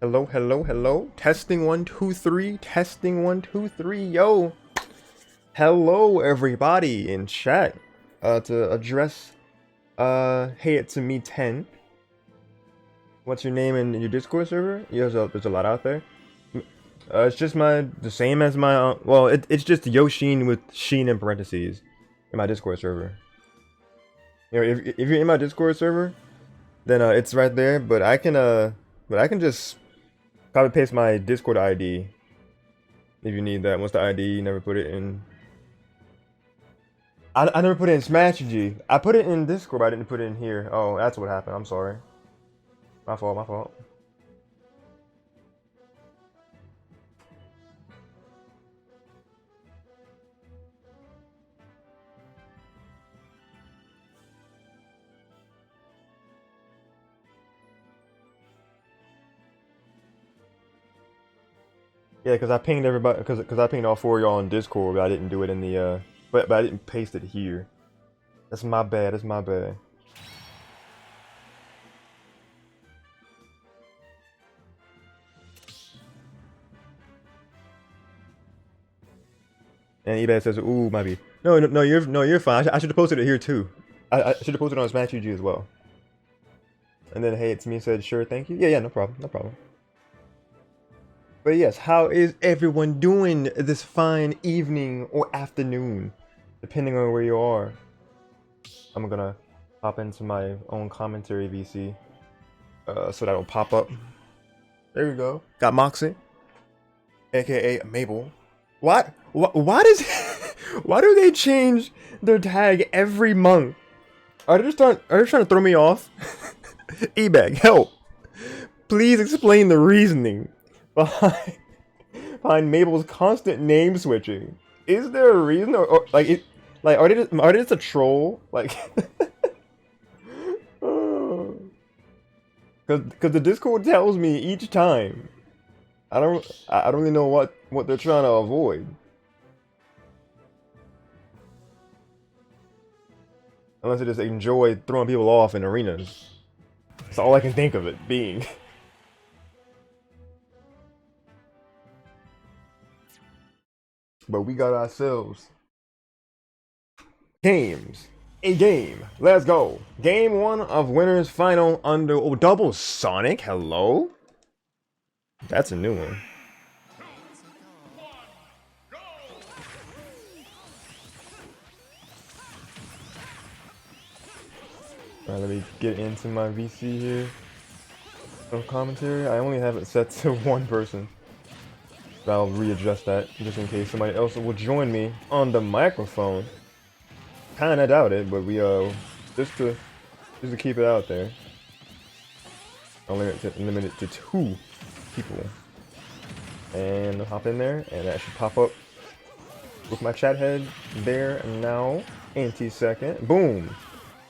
Hello, hello, hello. Testing 1 2 3. Testing 1 2 3. Yo. Hello, everybody in chat. To address, hey, it's me 10. What's your name and your Discord server? Yeah, there's a lot out there. It's just the same as my. Well, it's just Yoshean with Sheen in parentheses in my Discord server. You know, if you're in my Discord server, then it's right there. But I can just copy paste my Discord ID if you need that. Once the ID, you never put it in. I never put it in Smash G. I put it in Discord, but I didn't put it in here. Oh, that's what happened. I'm sorry. My fault. My fault. Yeah, because I pinged everybody. Because I pinged all 4 of y'all on Discord, but I didn't do it in the but I didn't paste it here. That's my bad. That's my bad. And eBay says, "Ooh, might be." No, you're fine. I should have posted it here too. I should have posted it on Smash UG as well. And then, hey, it's me said, "Sure, thank you." Yeah, no problem, no problem. But yes, how is everyone doing this fine evening or afternoon, depending on where you are? I'm gonna hop into my own commentary VC, so that will pop up. There we go. Got Moxie, aka Mabel. What? Why does? Why do they change their tag every month? Are they trying to throw me off? Ebag, help! Please explain the reasoning behind Mabel's constant name switching. Is there a reason, or are they just a troll? Like, because the Discord tells me each time. I don't really know what they're trying to avoid. Unless they just enjoy throwing people off in arenas. That's all I can think of it being. But we got ourselves games. A game. Let's go. Game 1 of winners final under double Sonic. Hello? That's a new one. Alright, let me get into my VC here. Of commentary. I only have it set to 1 person. But I'll readjust that just in case somebody else will join me on the microphone. Kinda doubt it, but we just to keep it out there. I'll limit it to 2 people. And hop in there, and that should pop up with my chat head there now. Anti-second. Boom.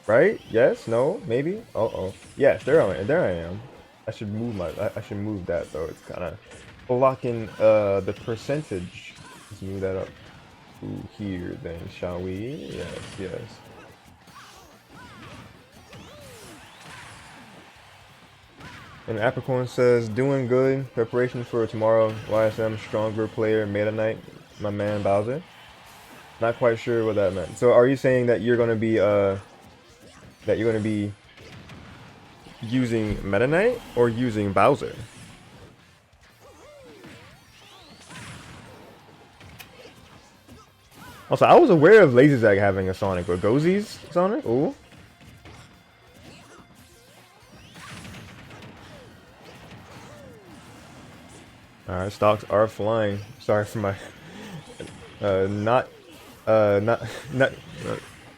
Right? Yes? No? Maybe? Uh-oh. Yes, there I am. I should move that though. It's kinda blocking the percentage. Let's move that up to here then, shall we? Yes. And Apricorn says, doing good. Preparation for tomorrow. YSM stronger player Meta Knight. My man Bowser. Not quite sure what that meant. So are you saying that you're gonna be using Meta Knight or using Bowser? Also, I was aware of LazyZach having a Sonic, but Goziz Sonic? Ooh. Alright, stocks are flying. Sorry for my not the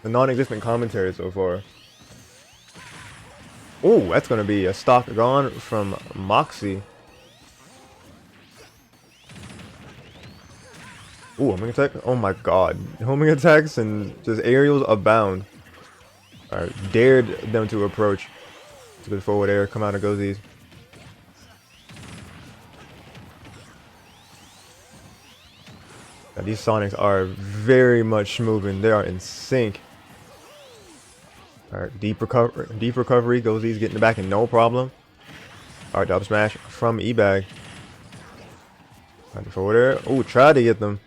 non-existent commentary so far. Oh, that's gonna be a stock gone from Moxie. Ooh, homing attack! Oh my god. Homing attacks and just aerials abound. Alright, dared them to approach. It's a good forward air, come out of Goziz. Now, these Sonics are very much moving. They are in sync. Alright, deep recovery. Goziz getting it back and no problem. Alright, double smash from Ebag. Forward air. Oh, tried to get them.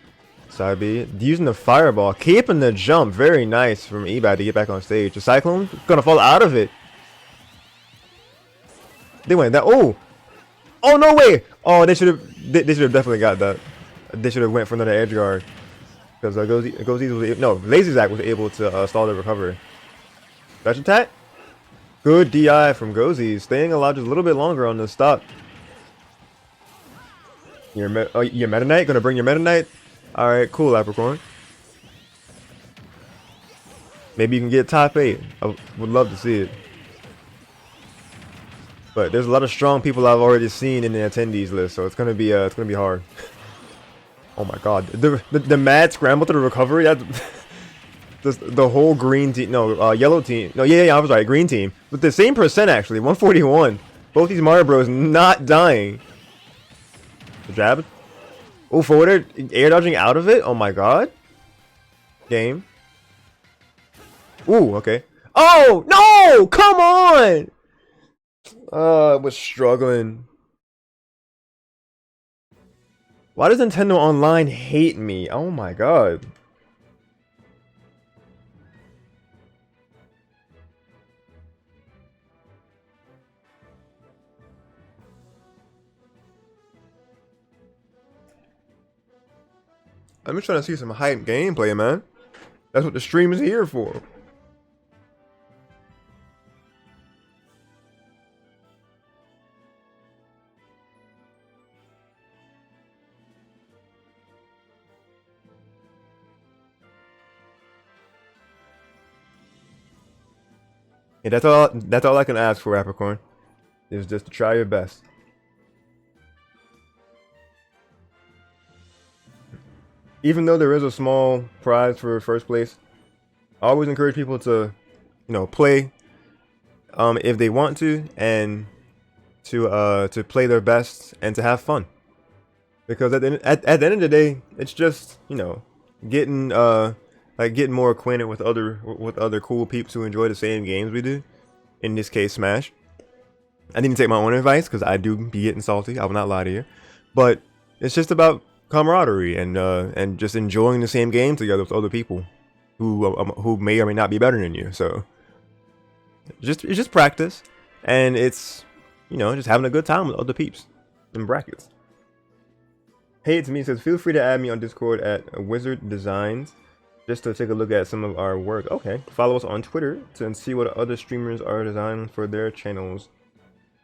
Side B. Using the fireball. Keeping the jump. Very nice from Ebag to get back on stage. The Cyclone gonna fall out of it. They went that. Oh! Oh, no way! Oh, they should have definitely got that. They should have went for another edge guard. Because Goziz was able, no, LazyZach was able to stall the recovery. Special attack? Good DI from Goziz. Staying alive just a little bit longer on the stop. Your Meta Knight? Gonna bring your Meta Knight? Alright, cool, Leprechaun. Maybe you can get top 8. I would love to see it. But there's a lot of strong people I've already seen in the attendees list, so it's gonna be hard. Oh my god, the mad scramble to the recovery. That's the whole green team, no, yellow team. No, yeah, I was right, green team with the same percent actually, 141. Both these Mario Bros not dying. The jab. Oh, forward air dodging out of it. Oh my god. Game. Ooh, okay. Oh no! Come on! I was struggling. Why does Nintendo Online hate me? Oh my god. I'm just trying to see some hype gameplay, man. That's what the stream is here for. Yeah, that's all I can ask for, Capricorn. Is just to try your best. Even though there is a small prize for first place, I always encourage people to, play if they want to, and to play their best and to have fun. Because at the end of the day, it's just, getting getting more acquainted with other cool peeps who enjoy the same games we do. In this case, Smash. I didn't take my own advice because I do be getting salty. I will not lie to you, but it's just about camaraderie and just enjoying the same game together with other people who may or may not be better than you. So it's just practice, and it's just having a good time with other peeps. In brackets. Hey, it's me. It says feel free to add me on Discord at Wizard Designs just to take a look at some of our work. Okay, follow us on Twitter to see what other streamers are designing for their channels.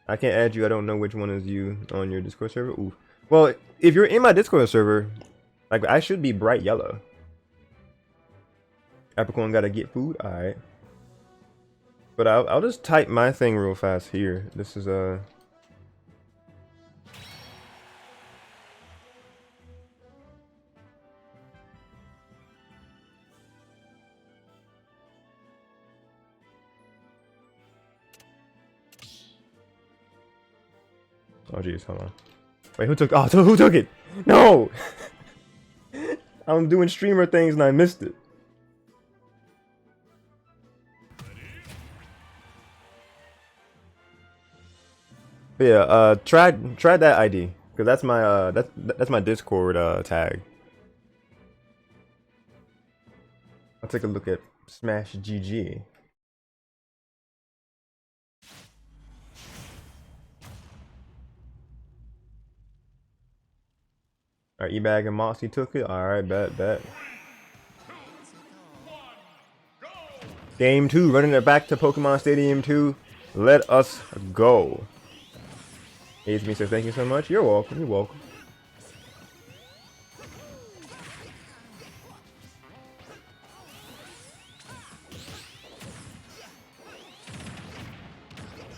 I can't add you. I don't know which one is you on your Discord server. Ooh. Well, if you're in my Discord server, I should be bright yellow. Capricorn gotta get food. All right. But I'll just type my thing real fast here. This is oh jeez, hold on. Wait, who took? Oh, who took it? No! I'm doing streamer things and I missed it. But yeah, try that ID because that's my that's my Discord tag. I'll take a look at Smash GG. Alright, Ebag and Moxie took it. Alright, bet. Game 2, running it back to Pokemon Stadium 2. Let us go. Me says thank you so much. You're welcome. You're welcome.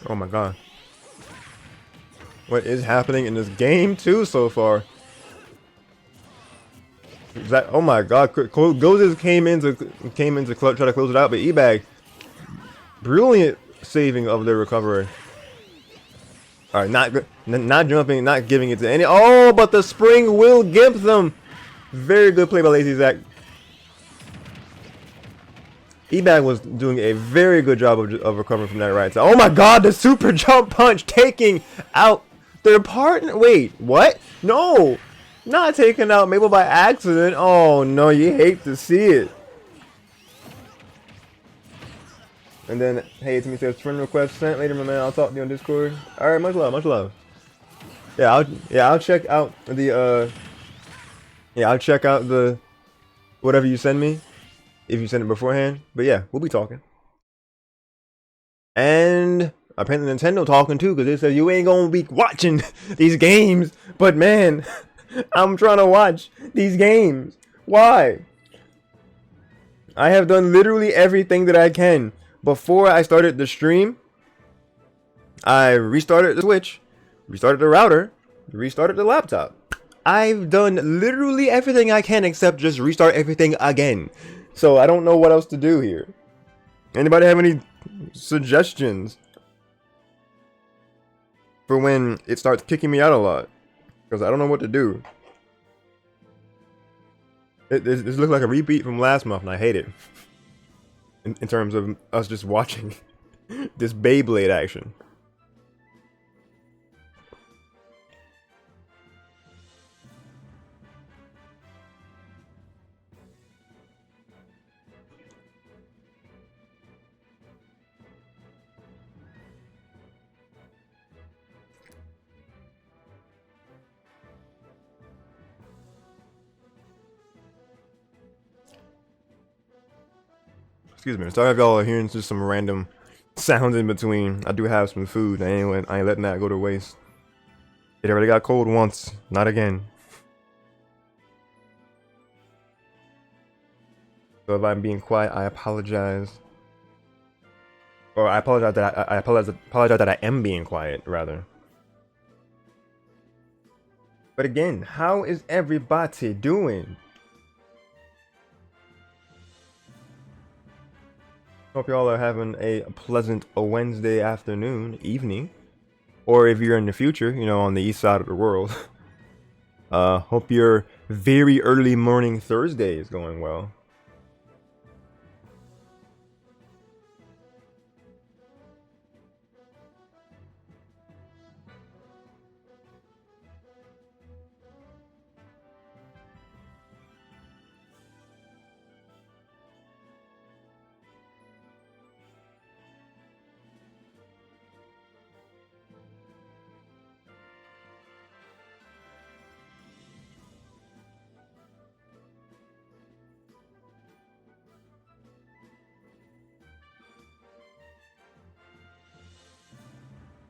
Oh my god. What is happening in this game 2 so far? That, oh my god, Goziz came into try to close it out, but Ebag, brilliant saving of the recovery. All right, not jumping, not giving it to any. Oh, but the spring will gimp them. Very good play by LazyZach. Ebag was doing a very good job of recovering from that right side. Oh my god, the super jump punch taking out their partner. Wait, what? No, not taking out Mabel by accident. Oh no, you hate to see it. And then, hey, Timmy says, friend request sent. Later, my man, I'll talk to you on Discord. Alright, much love, much love. Yeah, I'll check out the, I'll check out the, whatever you send me, if you send it beforehand. But yeah, we'll be talking. And apparently Nintendo talking too, because they said you ain't gonna be watching these games. But man, I'm trying to watch these games. Why? I have done literally everything that I can. Before I started the stream, I restarted the Switch, restarted the router, restarted the laptop. I've done literally everything I can except just restart everything again. So I don't know what else to do here. Anybody have any suggestions for when it starts kicking me out a lot? Because I don't know what to do. This looks like a repeat from last month and I hate it. In terms of us just watching this Beyblade action. Excuse me. Sorry if y'all are hearing just some random sounds in between. I do have some food. I ain't letting that go to waste. It already got cold once. Not again. So if I'm being quiet, I apologize. Or I apologize that I apologize that I am being quiet, rather. But again, how is everybody doing? Hope y'all are having a pleasant Wednesday afternoon, evening, or if you're in the future, you know, on the east side of the world. Hope your very early morning Thursday is going well.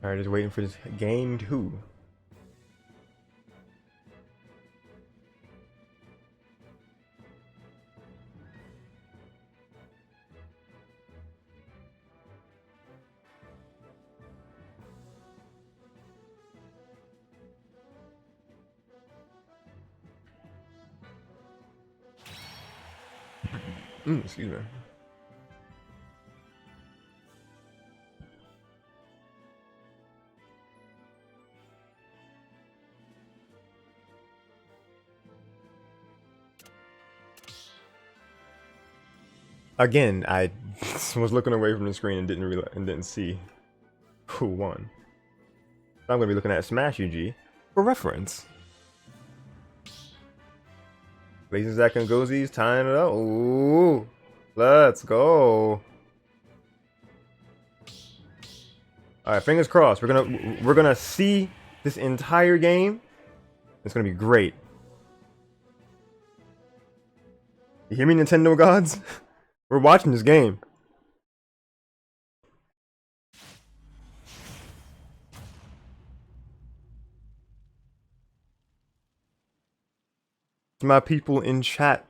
Alright, just waiting for this game 2. Excuse me. Again, I was looking away from the screen and didn't see who won. I'm gonna be looking at Smash UG for reference. LazyZach Goziz tying it up. Ooh, let's go. All right, fingers crossed. We're gonna see this entire game. It's gonna be great. You hear me, Nintendo gods? We're watching this game. My people in chat,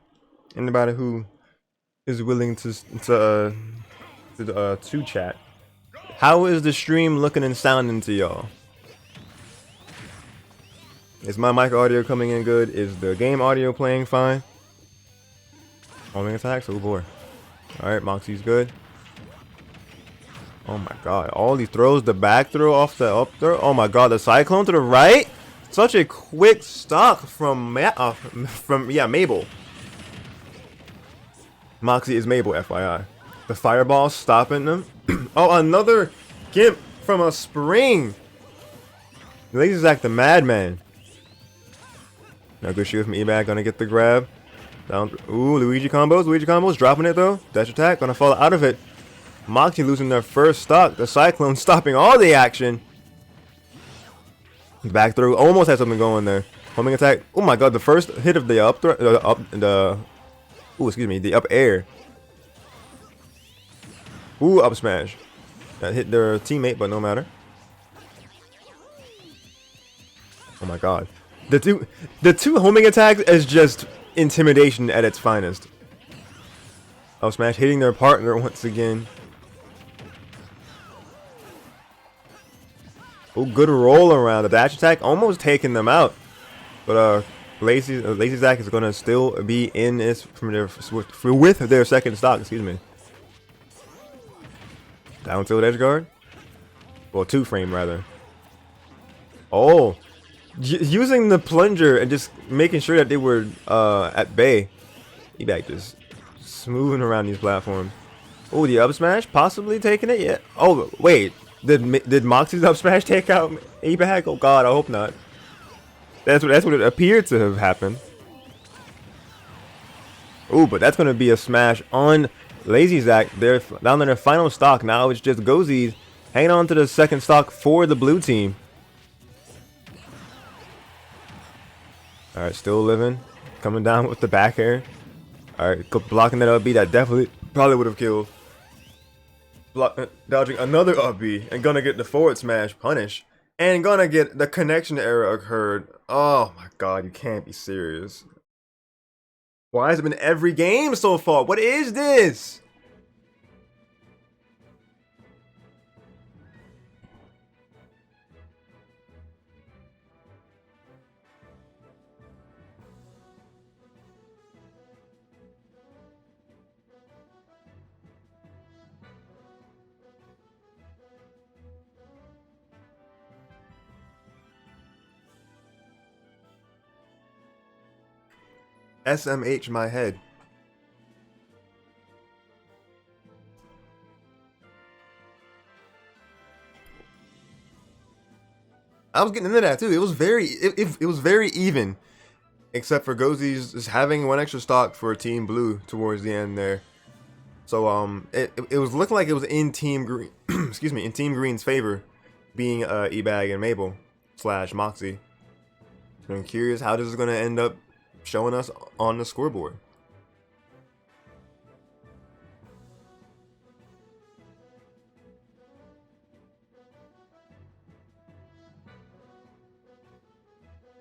anybody who is willing to chat. How is the stream looking and sounding to y'all? Is my mic audio coming in good? Is the game audio playing fine? Homing attacks? Oh boy. Alright, Moxie's good. Oh my god, all these throws, the back throw off the up throw. Oh my god, the cyclone to the right. Such a quick stock from Mabel. Moxie is Mabel, FYI. The fireball stopping them. Oh, another gimp from a spring. LazyZach the madman. Now good shoot from Ebag, gonna get the grab. Down. Ooh, Luigi combos, dropping it though. Dash attack, gonna fall out of it. Moxie losing their first stock. The Cyclone stopping all the action. Back through, almost had something going there. Homing attack. Oh my god, the first hit of the up air. Ooh, up smash. That hit their teammate, but no matter. Oh my god. The two homing attacks is just intimidation at its finest. Up smash hitting their partner once again. Oh, good roll around. The dash attack almost taking them out. But LazyZach is gonna still be in this with their second stock, excuse me. Down tilt edge guard. Well, 2-frame rather. Oh, using the plunger and just making sure that they were at bay. Ebag just smoothing around these platforms. Oh, the up smash possibly taking it. Yeah. Oh wait, did Moxie's up smash take out Ebag? Oh god, I hope not. That's what it appeared to have happened. Oh, but that's gonna be a smash on LazyZach. They're down to their final stock now. It's just Goziz hanging on to the second stock for the blue team. All right, still living, coming down with the back air. All right, blocking that up B. That definitely probably would have killed. Dodging another up B and gonna get the forward smash punish and gonna get the connection error occurred. Oh my god, you can't be serious. Why has it been every game so far? What is this? SMH my head. I was getting into that too. It was very even, except for Goziz just having one extra stock for Team Blue towards the end there. So it was looking like it was in Team Green, excuse me, in Team Green's favor, being Ebag and Mabel / Moxie. So I'm curious how this is gonna end up showing us on the scoreboard.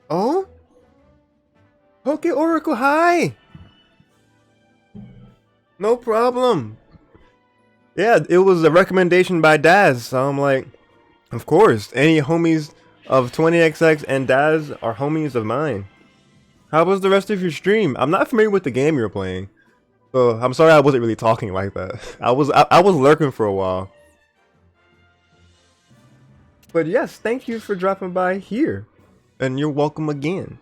Oh? Poke Oracle, hi! No problem. Yeah, it was a recommendation by Daz, so I'm like, of course, any homies of 20XX and Daz are homies of mine. How was the rest of your stream? I'm not familiar with the game you're playing, so I'm sorry I wasn't really talking like that. I was lurking for a while. But yes, thank you for dropping by here, and you're welcome again.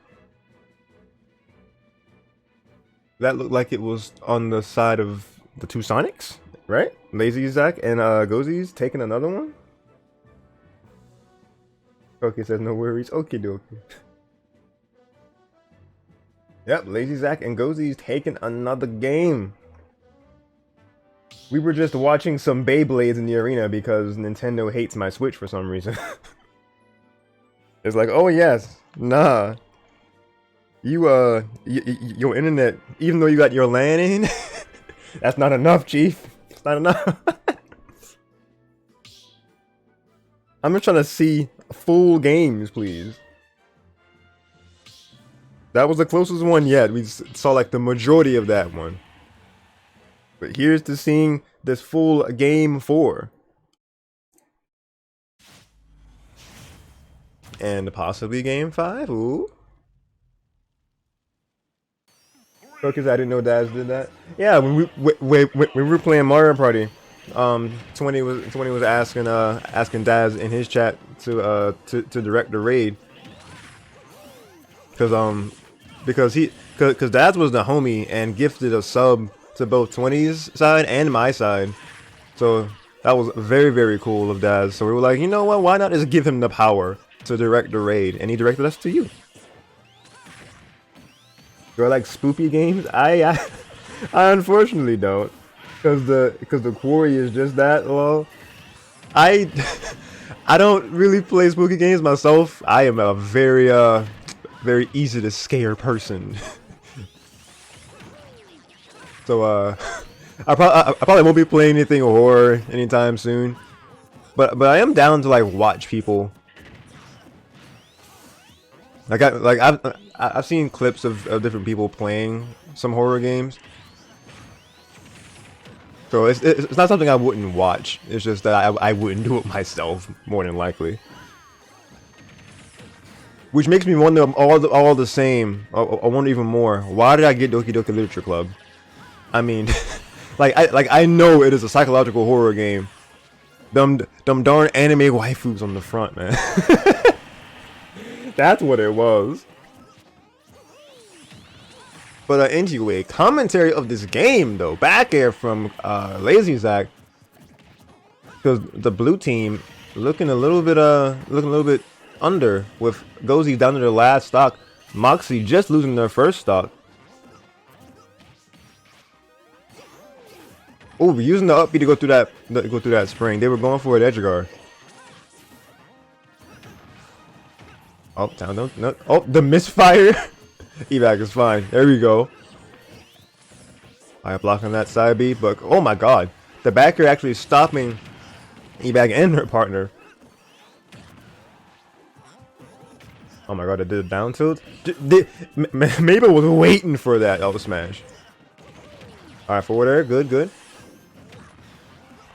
That looked like it was on the side of the two Sonics, right? LazyZach and Goziz taking another one. Okay, says no worries. Okay, dokie. Yep, LazyZach and Goziz taking another game. We were just watching some Beyblades in the arena because Nintendo hates my Switch for some reason. It's like, oh yes, nah. Your internet, even though you got your LAN in, that's not enough, Chief. It's not enough. I'm just trying to see full games, please. That was the closest one yet. We saw like the majority of that one. But here's to seeing this full game 4. And possibly game 5. Ooh. Because I didn't know Daz did that. Yeah, when we were playing Mario Party, 20 was asking Daz in his chat to direct the raid. Because Daz was the homie and gifted a sub to both 20's side and my side. So that was very, very cool of Daz. So we were like, you know what? Why not just give him the power to direct the raid? And he directed us to you. Do I like spoopy games? I unfortunately don't, because the quarry is just that low. I don't really play spooky games myself. I am a very very easy to scare person. So I probably won't be playing anything horror anytime soon. But I am down to like watch people. I've seen clips of different people playing some horror games. So it's not something I wouldn't watch. It's just that I wouldn't do it myself, more than likely. Which makes me wonder all the same. I wonder even more. Why did I get Doki Doki Literature Club? I mean, I know it is a psychological horror game. Them darn anime waifus on the front, man. That's what it was. But anyway, commentary of this game though. Back air from LazyZach, because the blue team looking a little bit under, with Goziz down to their last stock. Moxie just losing their first stock. Oh, we're using the up B to go through that spring. They were going for it edge guard. Oh, down, no. Oh, the misfire. Ebag is fine. There we go. I blocking that side B, but oh my god, the backer actually stopping Ebag and her partner. Oh my god, I did a down tilt. Mabel was waiting for that elbow smash. All right, forward air, good.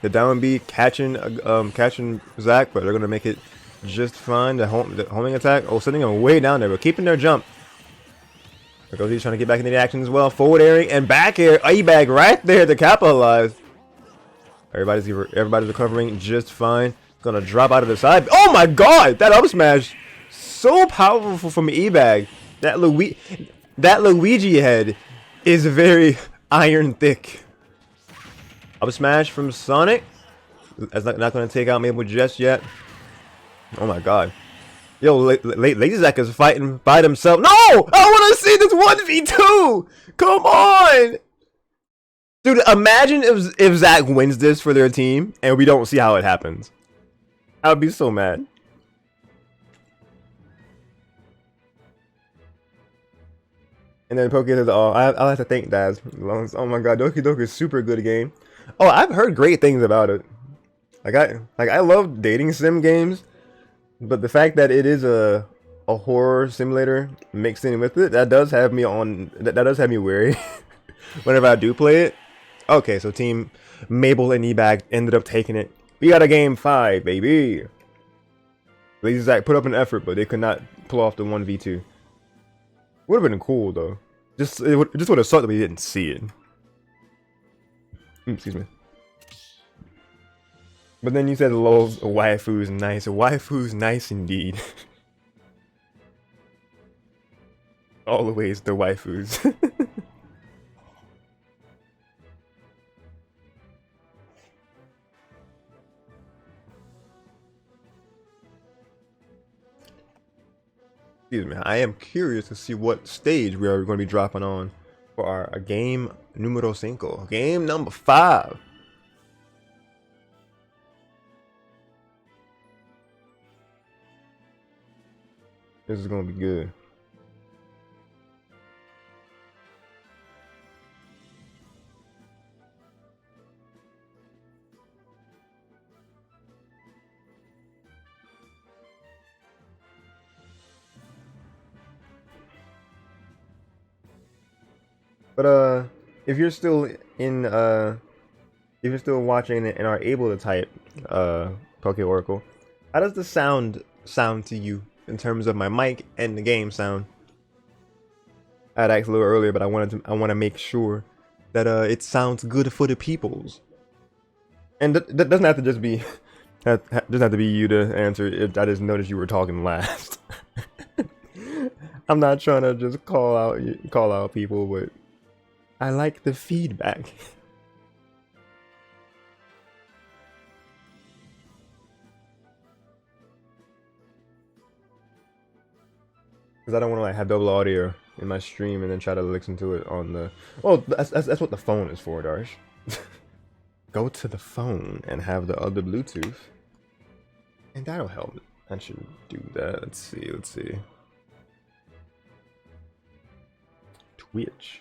The down B catching Zach, but they're gonna make it just fine. The homing attack. Oh, sending him way down there, but keeping their jump. Goziz trying to get back into the action as well. Forward airing and back air. Ebag right there to capitalize. Everybody's recovering just fine. Gonna drop out of the side. Oh my god, that up smash, so powerful from Ebag. That Luigi head is very iron thick. Up smash from Sonic. That's not going to take out Mabel just yet. Oh my god. Yo, LazyZach is fighting by himself. No! I want to see this 1v2! Come on! Dude, imagine if Zach wins this for their team and we don't see how it happens. I would be so mad. And then Poke says, oh, I'll have to thank Daz. Oh my god, Doki Doki is super good game. Oh, I've heard great things about it. I love dating sim games, but the fact that it is a horror simulator mixed in with it, that does have me wary whenever I do play it. Okay, so team Mabel and Ebag ended up taking it. We got a game 5, baby. LazyZach put up an effort, but they could not pull off the 1v2. Would have been cool though. It just would have sucked that we didn't see it. Excuse me. But then you said, lol, waifu's nice. Waifu's nice indeed. Always the waifus. Excuse me. I am curious to see what stage we are going to be dropping on for our game numero 5. Game number 5. This is going to be good. But if you're still watching and are able to type Poke Oracle, how does the sound to you in terms of my mic and the game sound? I had asked a little earlier, but I want to make sure that it sounds good for the peoples. And that doesn't have to just be doesn't have to be you to answer. I just noticed you were talking last. I'm not trying to just call out people, but I like the feedback. Because I don't want to like have double audio in my stream and then try to listen to it on the. Well, that's what the phone is for, Darsh. Go to the phone and have the other Bluetooth, and that'll help. I should do that. Let's see. Let's see. Twitch.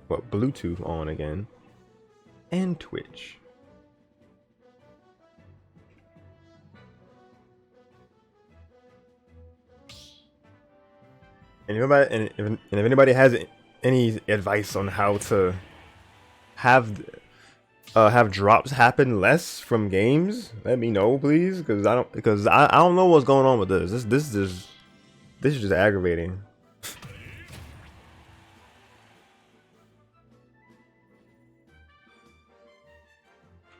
What, Bluetooth on again? And Twitch. And if anybody has any advice on how to have drops happen less from games, let me know, please, because I don't know what's going on with this. This is just aggravating.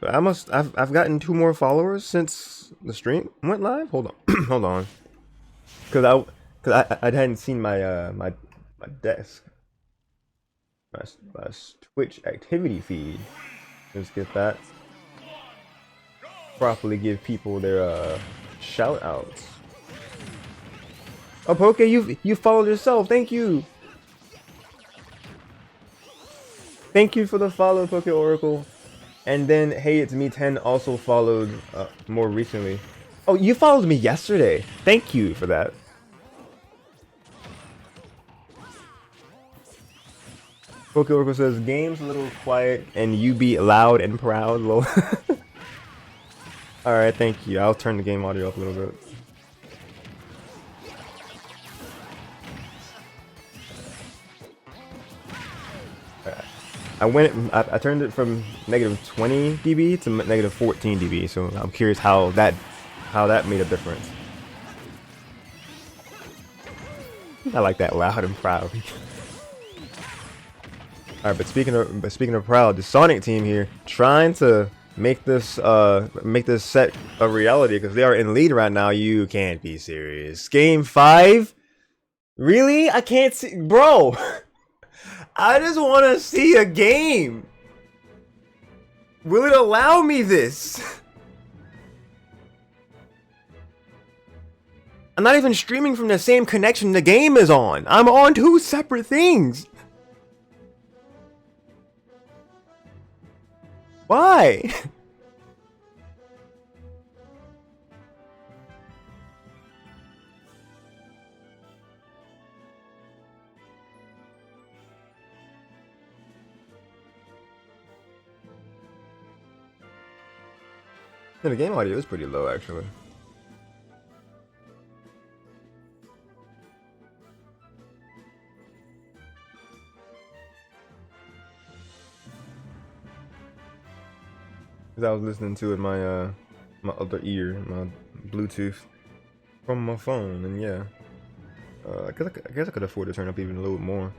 But I've gotten 2 more followers since the stream went live. Hold on, hold on, because I hadn't seen my my desk, my Twitch activity feed. Let's get that. Properly give people their shout outs. Oh, Poke, you followed yourself. Thank you. Thank you for the follow, Poke Oracle. And then, hey, it's me 10 also followed more recently. Oh, you followed me yesterday. Thank you for that. Poke Oracle says, game's a little quiet and you be loud and proud. Lol. Alright, thank you. I'll turn the game audio up a little bit. I turned it from negative 20 dB to negative 14 dB, so I'm curious how that made a difference. I like that, loud and proud. Alright, but speaking of proud, the Sonic team here trying to make this set a reality because they are in lead right now. You can't be serious. Game 5? Really? I can't see, bro. I just want to see a game. Will it allow me this? I'm not even streaming from the same connection the game is on. I'm on 2 separate things. Why? The game audio is pretty low, actually. Because I was listening to it in my my other ear, my Bluetooth from my phone, and yeah, I guess I could afford to turn up even a little more.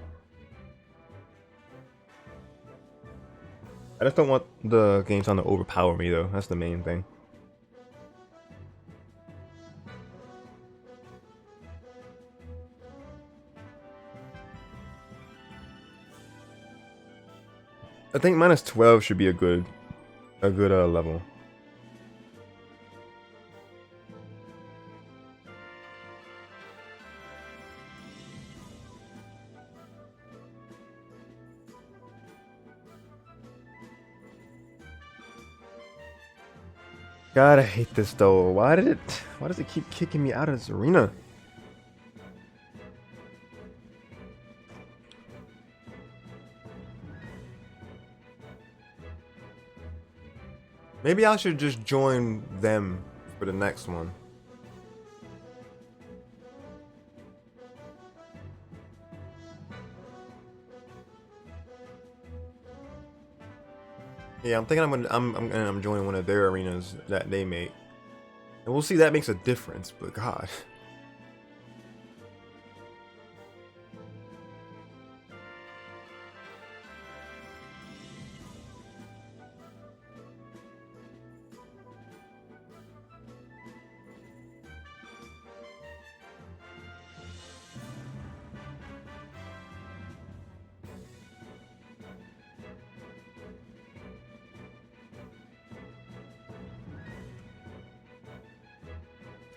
I just don't want the game sound to overpower me, though. That's the main thing. I think minus 12 should be a good level. God, I hate this though. Why does it keep kicking me out of this arena? Maybe I should just join them for the next one. Yeah, I'm thinking I'm joining one of their arenas that they make, and we'll see if that makes a difference. But God.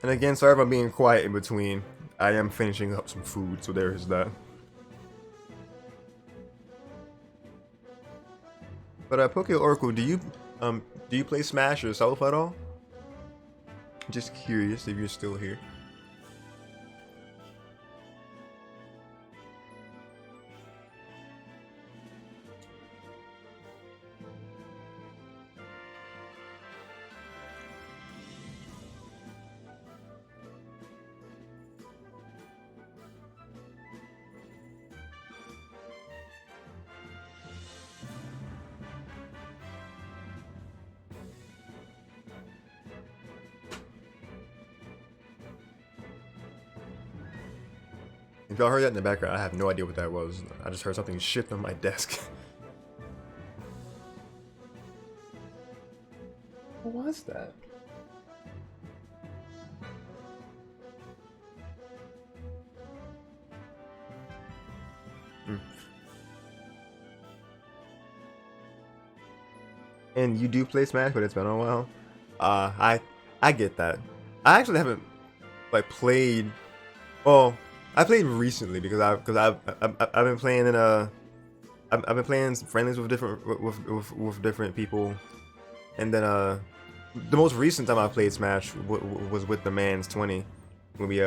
And again, sorry if I'm being quiet in between. I am finishing up some food, so there is that. But Poke Oracle, do you play Smash yourself at all? Just curious if you're still here. If y'all heard that in the background, I have no idea what that was. I just heard something shift on my desk. What was that? And you do play Smash, but it's been a while. I get that. I actually haven't like played. Well, I played recently because I've been playing in I've been playing friendlies with different people, and then the most recent time I played Smash was with the Man's 20 when we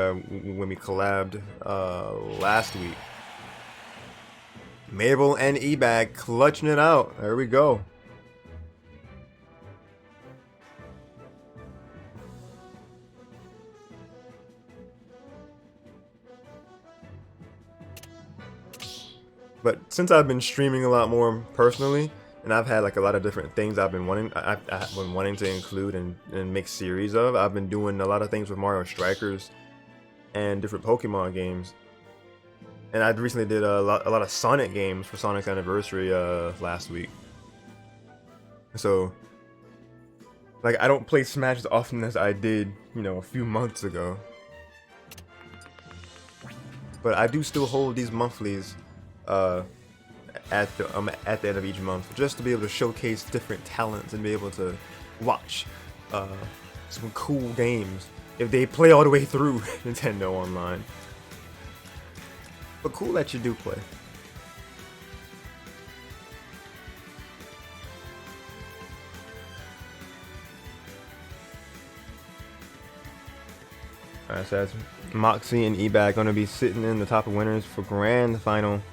collabed last week. Mabel and Ebag clutching it out. There we go. But since I've been streaming a lot more personally, and I've had like a lot of different things I've been wanting to include and make series of, I've been doing a lot of things with Mario Strikers and different Pokemon games. And I recently did a lot of Sonic games for Sonic's anniversary last week. So like I don't play Smash as often as I did, you know, a few months ago. But I do still hold these monthlies at the end of each month, just to be able to showcase different talents and be able to watch some cool games if they play all the way through Nintendo Online. But cool that you do play. Alright, so that's Moxie and Ebag going to be sitting in the top of winners for grand final.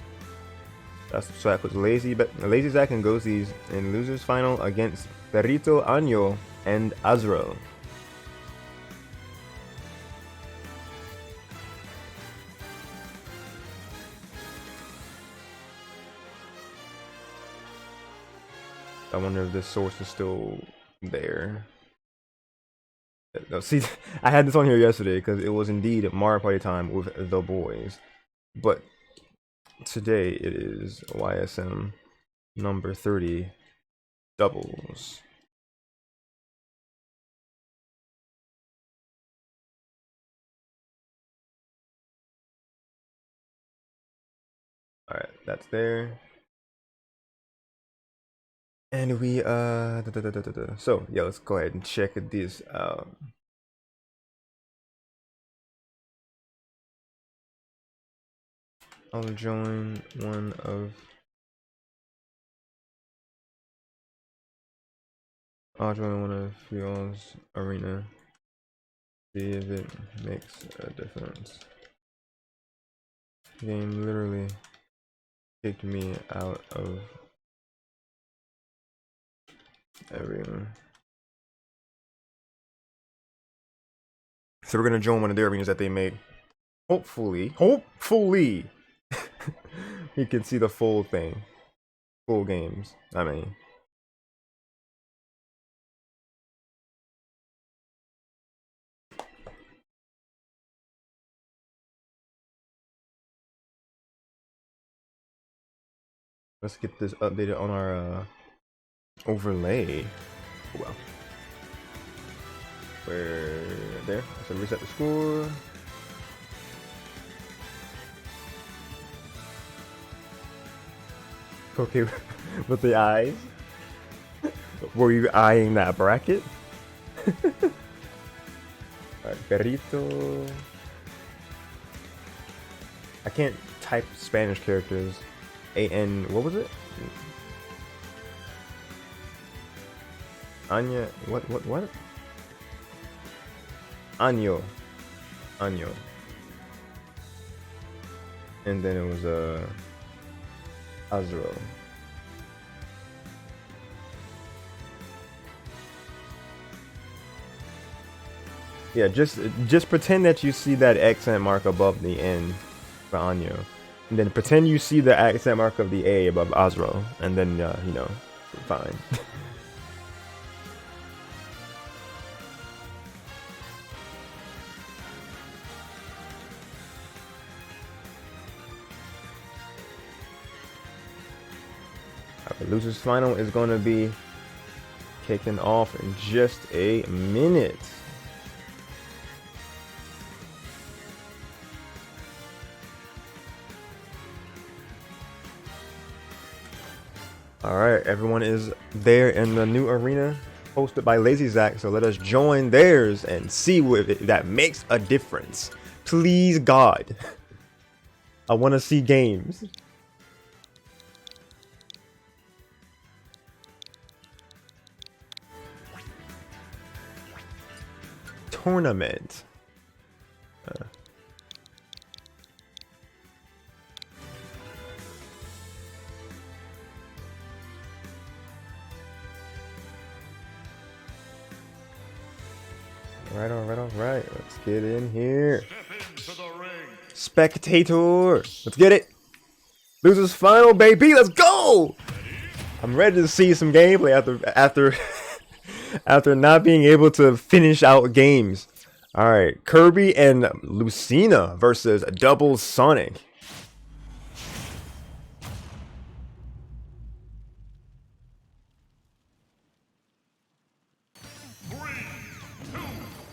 So that puts LazyZach and Goziz in losers final against Perito Año and Azrael. I wonder if this source is still there. No, see, I had this on here yesterday because it was indeed Mario Party time with the boys, but today it is YSM number 30 doubles. Alright, that's there. And we so yeah, let's go ahead and check this out. I'll join one of y'all's arena. See if it makes a difference. The game literally kicked me out of everyone. So we're gonna join one of their arenas that they make. Hopefully you can see the full thing. Full games, I mean. Let's get this updated on our overlay. Well, where there? So reset the score. Okay, with the eyes. Were you eyeing that bracket? Alright, Perrito. I can't type Spanish characters. A-N, what was it? Anya, what? Año. And then it was, Azro. Yeah, just pretend that you see that accent mark above the N for Anyo. And then pretend you see the accent mark of the A above Azro. And then, you know, fine. The loser's final is going to be kicking off in just a minute. Alright, everyone is there in the new arena hosted by LazyZach, so let us join theirs and see if that makes a difference. Please, God. I want to see games. Tournament. Alright. Let's get in here. Spectator. Let's get it. Losers final, baby. Let's go. I'm ready to see some gameplay after not being able to finish out games. Alright, Kirby and Lucina versus Double Sonic.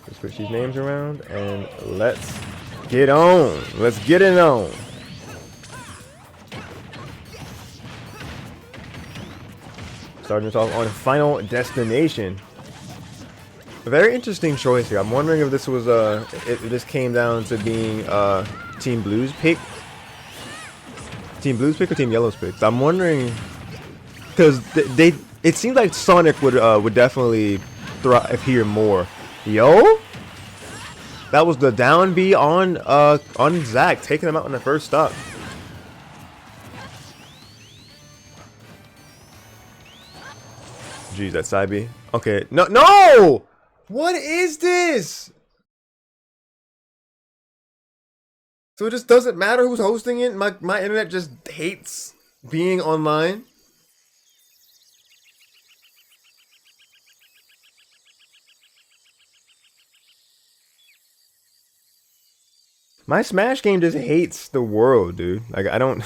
Let's switch these names around and let's get on. Let's get it on. Starting us off on Final Destination. A very interesting choice here. I'm wondering if this was if this came down to being Team Blue's pick. Team Blue's pick or Team Yellow's pick. I'm wondering because it seems like Sonic would definitely thrive here more. Yo, that was the down B on Zach, taking him out on the first stop. Jeez, that side B. Okay, no! What is this? So it just doesn't matter who's hosting it? My internet just hates being online? My Smash game just hates the world, dude. Like, I don't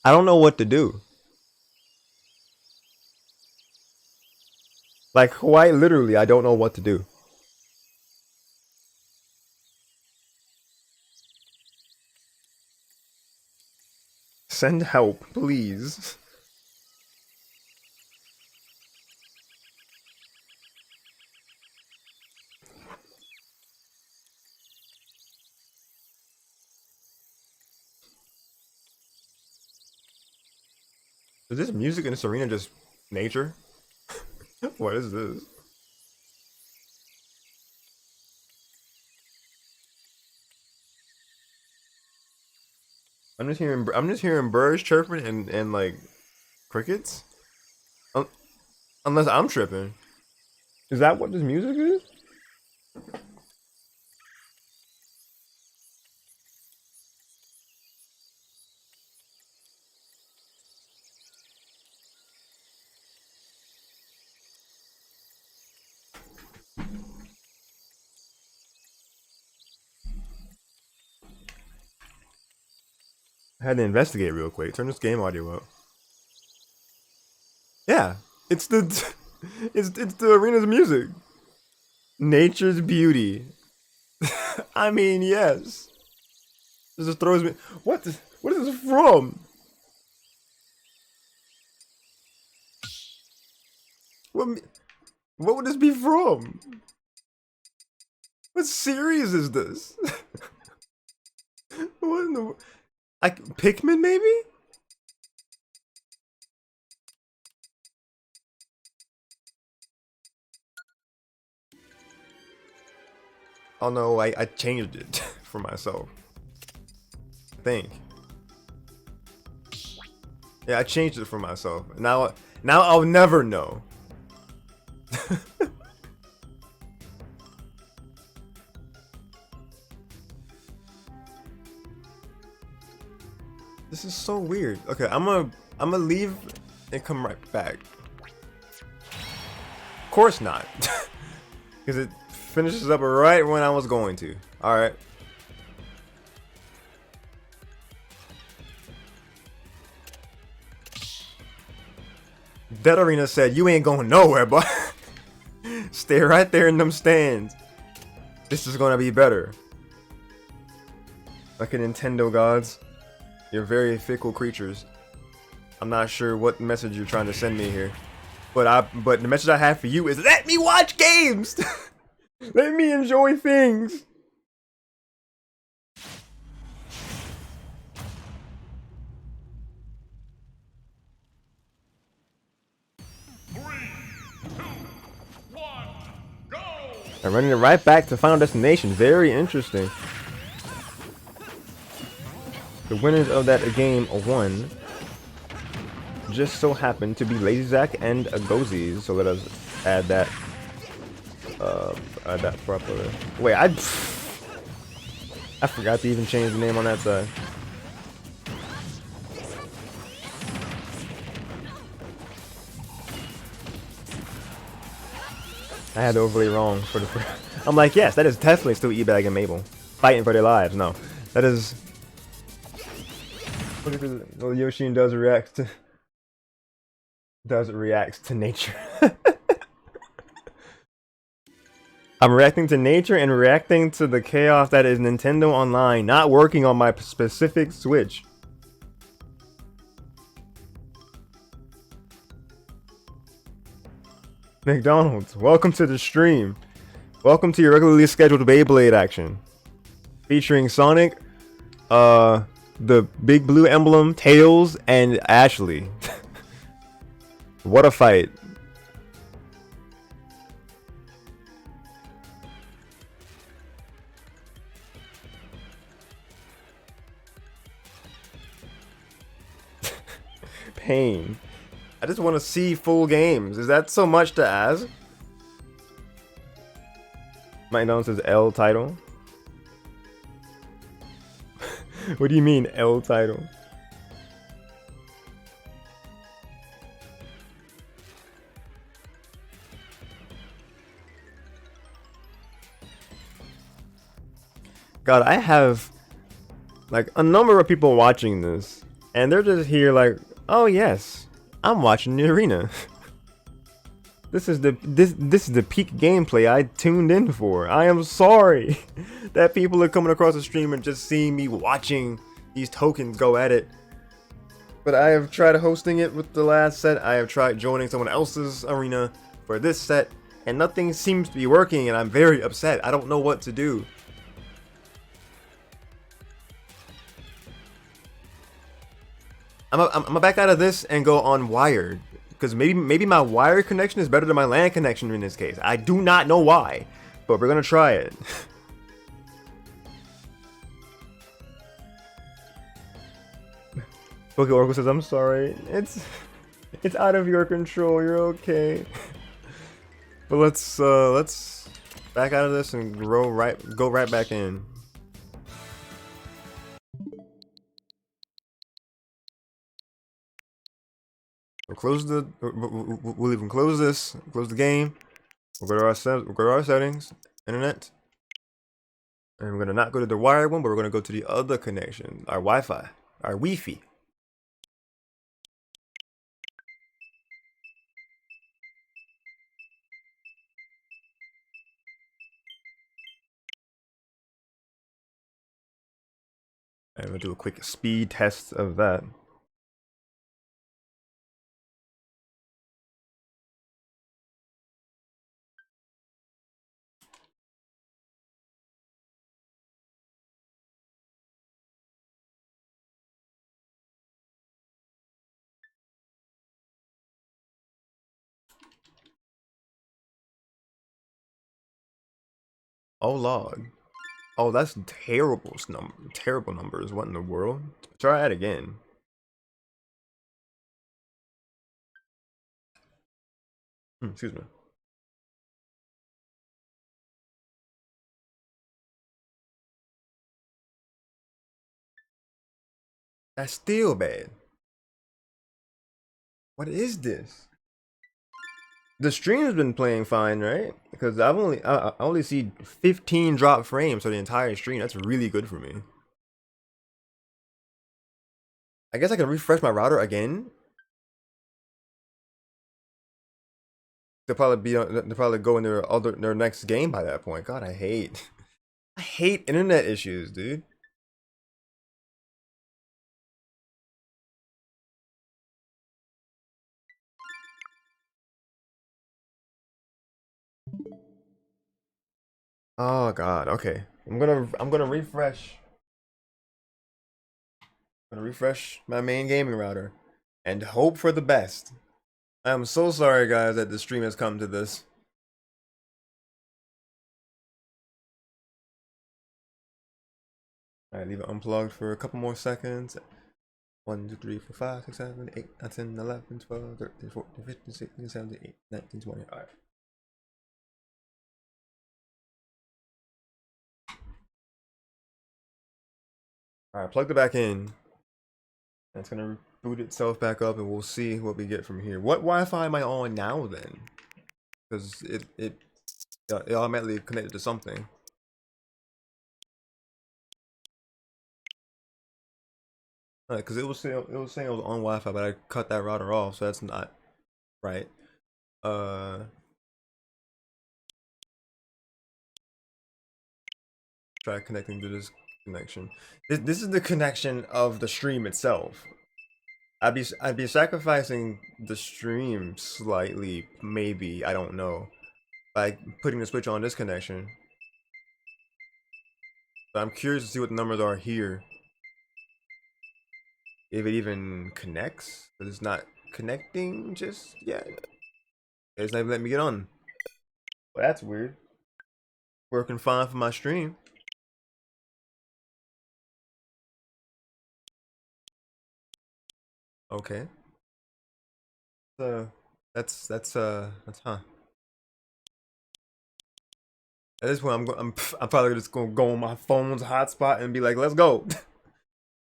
know what to do. Like, quite literally, I don't know what to do. Send help, please. Is this music in this arena just nature? What is this? I'm just hearing birds chirping and like crickets. Unless I'm tripping. Is that what this music is? I had to investigate real quick. Turn this game audio up. Yeah, it's the it's the arena's music. Nature's beauty. I mean, yes. This just throws me. What is this from? What would this be from? What series is this? What in the... Pikmin, maybe? Oh no, I changed it for myself. I think. Yeah, I changed it for myself. Now I'll never know. This is so weird. Okay, I'm gonna leave and come right back. Of course not. Because it finishes up right when I was going to. Alright. Dead Arena said, you ain't going nowhere, boy. Stay right there in them stands. This is gonna be better. Like a Nintendo gods. You're very fickle creatures. I'm not sure what message you're trying to send me here. But the message I have for you is let me watch games! Let me enjoy things! I'm running it right back to Final Destination. Very interesting. The winners of that game won. Just so happened to be LazyZach and Goziz. So let us add that. Add that properly. Wait, I forgot to even change the name on that side. I had overly wrong for the. I'm like, yes, that is definitely still Ebag and Mabel fighting for their lives. No, that is. Well, Yoshean does react to nature. I'm reacting to nature and reacting to the chaos that is Nintendo Online not working on my specific Switch. McDonald's, welcome to the stream. Welcome to your regularly scheduled Beyblade action. Featuring Sonic, the big blue emblem, Tails, and Ashley. What a fight. Pain. I just want to see full games. Is that so much to ask? McDonald's says L title. What do you mean L title? God, I have like a number of people watching this, and they're just here like, oh yes, I'm watching the arena. This is the peak gameplay I tuned in for. I am sorry that people are coming across the stream and just seeing me watching these tokens go at it. But I have tried hosting it with the last set. I have tried joining someone else's arena for this set, and nothing seems to be working, and I'm very upset. I don't know what to do. I'm gonna back out of this and go on wired, because maybe my wired connection is better than my LAN connection in this case. I do not know why, but we're gonna try it. Bookie Oracle says, "I'm sorry. It's out of your control. You're okay." But let's back out of this and go right back in. We'll even close this. Close the game. We'll go to our settings, internet, and we're gonna not go to the wired one, but we're gonna go to the other connection, our Wi-Fi, our Wi-Fi. And we'll do a quick speed test of that. Oh log. Oh, that's terrible numbers. What in the world? Try that again. Excuse me. That's still bad. What is this? The stream's been playing fine, right? Because I only see 15 drop frames for the entire stream. That's really good for me. I guess I can refresh my router again. They'll probably go in their next game by that point. God, I hate internet issues, dude. Oh God. Okay. I'm gonna refresh. I'm gonna refresh my main gaming router and hope for the best. I'm so sorry, guys, that the stream has come to this. All right, leave it unplugged for a couple more seconds. 1, 2, 3, 4, 5, 6, 7, 8, 9, 10, 11, 12, 13, 14, 15, 16, 17, 18, 19, 20. All right. All right, plugged it back in. And it's gonna boot itself back up, and we'll see what we get from here. What Wi-Fi am I on now then? Because it automatically connected to something. Because it was saying it was on Wi-Fi, but I cut that router off, so that's not right. Try connecting to this connection. This is the connection of the stream itself. I'd be sacrificing the stream slightly, maybe, I don't know, by putting the switch on this connection. But I'm curious to see what the numbers are here. If it even connects, but it's not connecting just yet. It's not even letting me get on. Well, that's weird. Working fine for my stream. Okay. So that's huh. At this point, I'm probably just gonna go on my phone's hotspot and be like, let's go.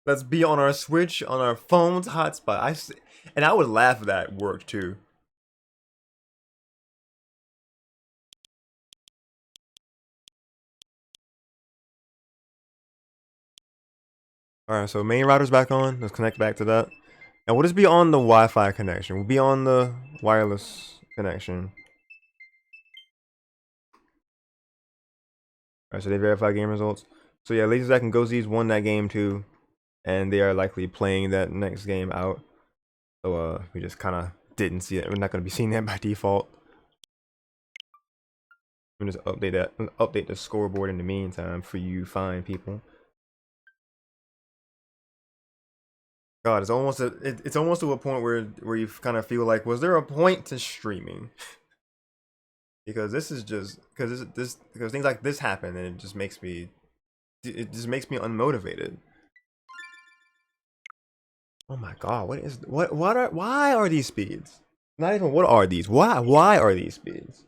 Let's be on our Switch on our phone's hotspot. And I would laugh if that worked too. All right, so main router's back on. Let's connect back to that. And we'll just be on the Wi-Fi connection. We'll be on the wireless connection. Alright, so they verify game results. So yeah, LazyZach and Goziz won that game too, and they are likely playing that next game out. So we just kind of didn't see it. We're not going to be seeing that by default. I'm just update the scoreboard in the meantime for you fine people. God, it's almost to a point where you kind of feel like, was there a point to streaming? Because this is just because things like this happen, and it just makes me unmotivated. Oh my God, why are these speeds? Not even what are these? Why are these speeds?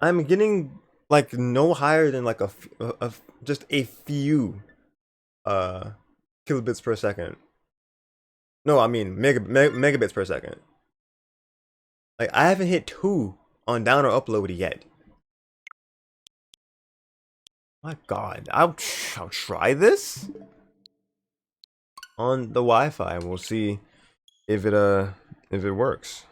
I'm getting like no higher than like just a few kilobits per second. No, I mean megabits per second. Like I haven't hit 2 on down or upload yet. My God, I'll try this on the Wi-Fi. We'll see if it works.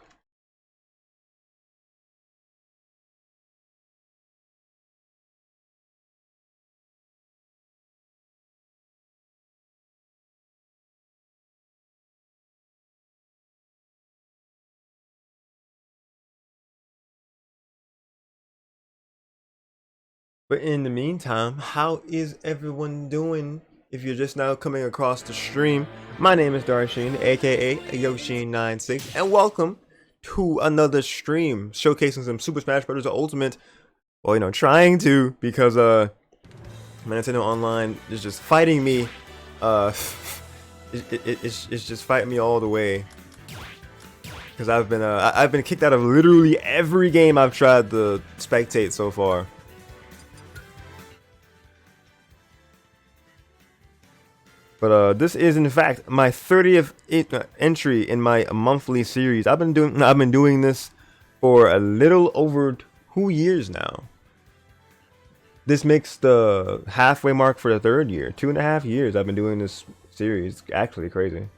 But in the meantime, how is everyone doing If you're just now coming across the stream, my name is Yoshean, aka Yoshean96, and welcome to another stream showcasing some Super Smash Bros. Ultimate. Well, you know, trying to, because my Nintendo Online is just fighting me. It's just fighting me all the way. Because I've been kicked out of literally every game I've tried to spectate so far. But this is in fact my 30th entry in my monthly series. I've been doing this for a little over 2 years now. This makes the halfway mark for the 3rd year. 2.5 years I've been doing this series. It's actually crazy.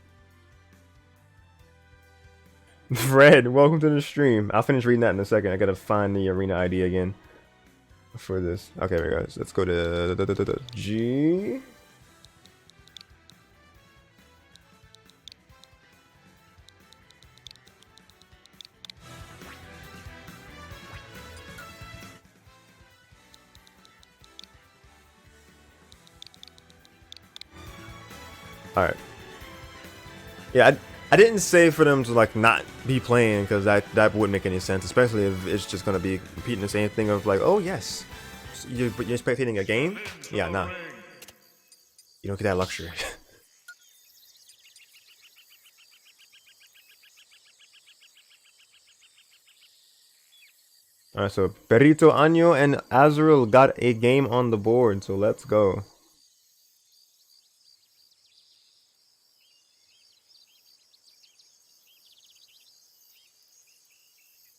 Fred, welcome to the stream. I'll finish reading that in a second. I gotta find the arena ID again for this. Okay, there we go. So let's go to G. Alright. Yeah, I didn't say for them to like not be playing, because that wouldn't make any sense, especially if it's just gonna be repeating the same thing of like, oh yes, you're spectating a game? Yeah, nah. You don't get that luxury. Alright, so Perito Año and Azrael got a game on the board, so let's go.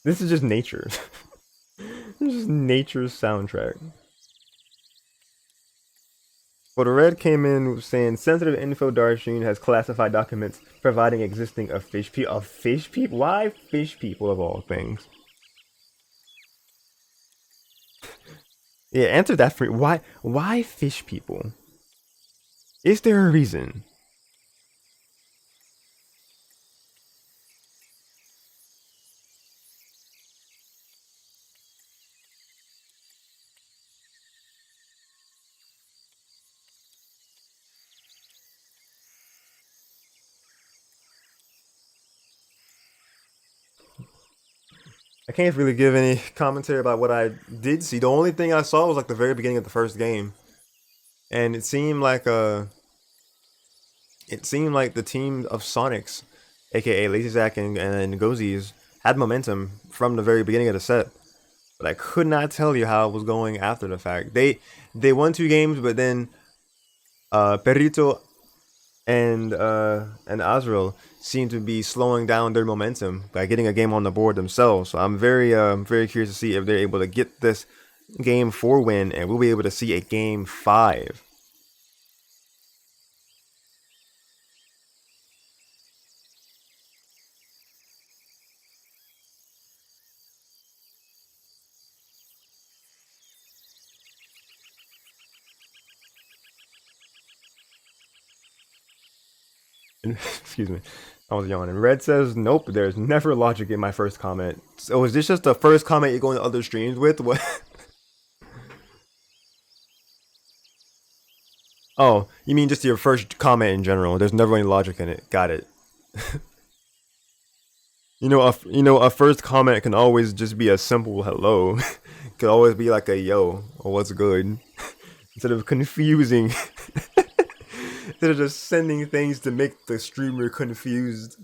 This is just nature. This is nature's soundtrack. But Red came in saying sensitive info Darshin has classified documents providing existing of fish people. Of fish people? Why fish people of all things? Yeah, answer that for me. Why fish people? Is there a reason? I can't really give any commentary about what I did see. The only thing I saw was like the very beginning of the first game, and it seemed like the team of Sonics, aka LazyZach and Goziz, had momentum from the very beginning of the set. But I could not tell you how it was going after the fact. They won 2 games, but then Perito and Azrael seem to be slowing down their momentum by getting a game on the board themselves. So I'm very curious to see if they're able to get this game 4 win, and we'll be able to see a game 5. Excuse me, I was yawning. Red says, nope, there's never logic in my first comment. So is this just the first comment you're going to other streams with? What? Oh, you mean just your first comment in general? There's never any logic in it. Got it. You know, a first comment can always just be a simple hello. Could always be like a yo or what's good, instead of confusing. Instead of just sending things to make the streamer confused.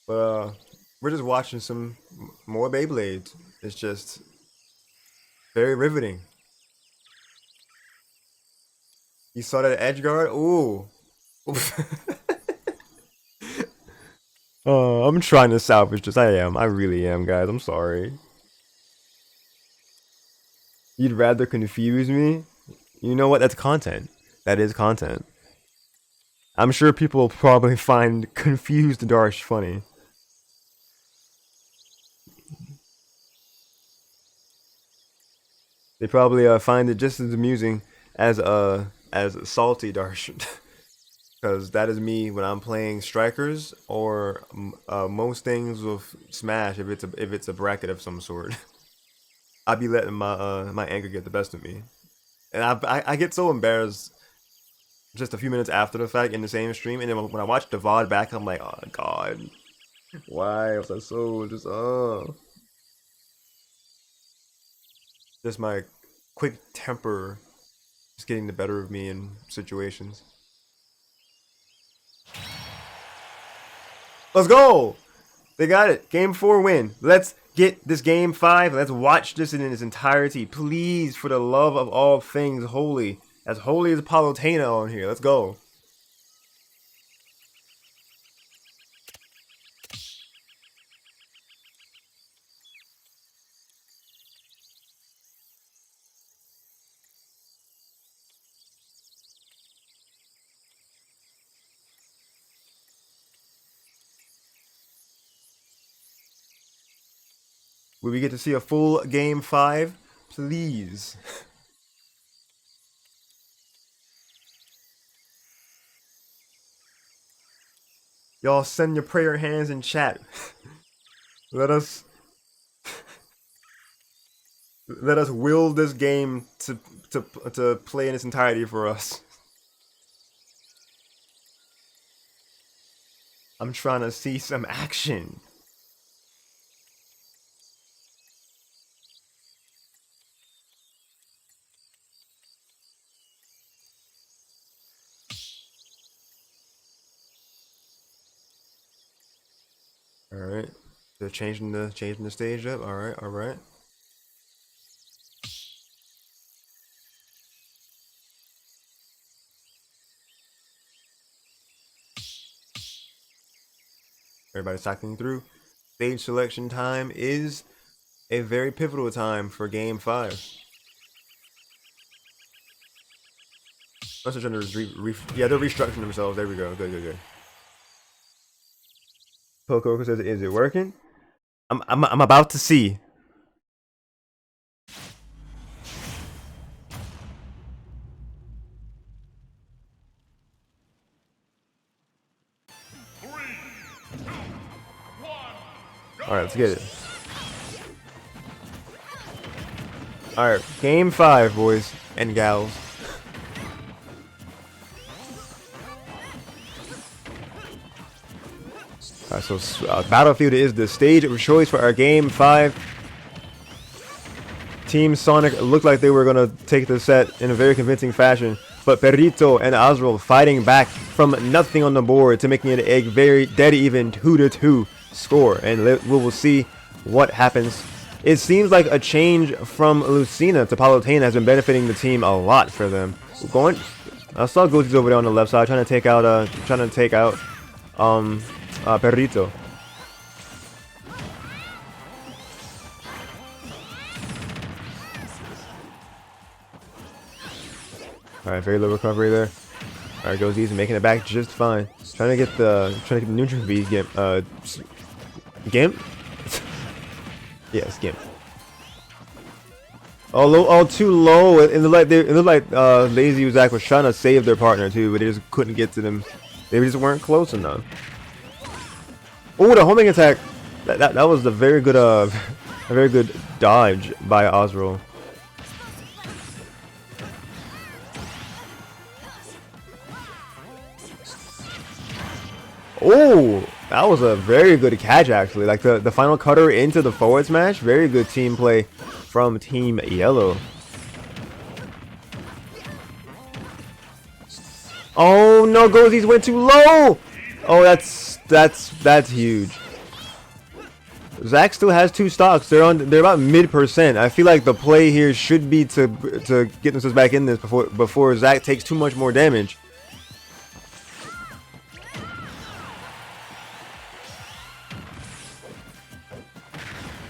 But we're just watching some more Beyblades. It's just very riveting. You saw that edge guard? Ooh. I'm trying to salvage this. I am. I really am, guys. I'm sorry. You'd rather confuse me? You know what? That's content. That is content. I'm sure people will probably find confused Darsh funny. They probably find it just as amusing as salty Darshan, because that is me when I'm playing strikers or most things with Smash. If it's a bracket of some sort, I be letting my anger get the best of me, and I get so embarrassed just a few minutes after the fact in the same stream, and then when I watch the VOD back, I'm like, oh god, why was I so just my quick temper just getting the better of me in situations. Let's go! They got it. Game 4 win. Let's get this game 5. Let's watch this in its entirety. Please, for the love of all things holy. As holy as Palutena on here. Let's go. Will we get to see a full game 5? Please. Y'all send your prayer hands in chat. Let us will this game to play in its entirety for us. I'm trying to see some action. All right, they're changing the stage up. All right, all right. Everybody's cycling through. Stage selection time is a very pivotal time for Game 5. Unless they're trying to yeah, they're restructuring themselves. There we go. Good, good, good. Pococo says, "Is it working?" I'm about to see. All right, let's get it. All right, Game 5, boys and gals. All right, so Battlefield is the stage of choice for our Game 5. Team Sonic looked like they were going to take the set in a very convincing fashion, but Perrito and Azrael fighting back from nothing on the board to making it a very dead even 2-2 score, and we will see what happens. It seems like a change from Lucina to Palutena has been benefiting the team a lot for them. I saw Goziz over there on the left side trying to take out Perrito. Alright, very low recovery there. Alright, Goziz making it back just fine. Trying to get the neutral V Gimp? Yes, Gimp. Oh, low, oh, too low. It looked like LazyZach was trying to save their partner too, but they just couldn't get to them. They just weren't close enough. Oh, the homing attack. That was a very good dodge by Azrael. Oh, that was a very good catch actually. Like the final cutter into the forward smash. Very good team play from Team Yellow. Oh no, Goziz went too low. Oh, that's huge. Zach still has 2 stocks. They're about mid%. I feel like the play here should be to get themselves back in this before Zach takes too much more damage.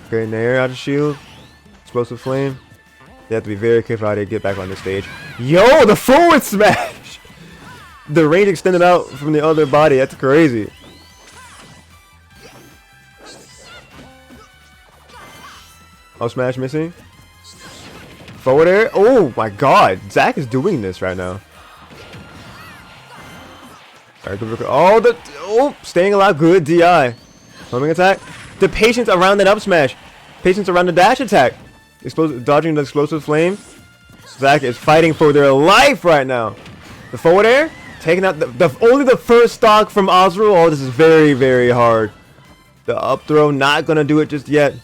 Okay, Nair out of shield. Explosive flame. They have to be very careful how they get back on the stage. Yo, the forward smash! The range extended out from the other body. That's crazy. Oh, smash missing. Forward air. Oh my god. Zach is doing this right now. Alright, oh, staying alive. Good DI. Homing attack. The patience around that up smash. Patience around the dash attack. Dodging the explosive flame. Zach is fighting for their life right now. The forward air. Taking out only the first stock from Osrul. Oh, this is very, very hard. The up throw, not gonna do it just yet.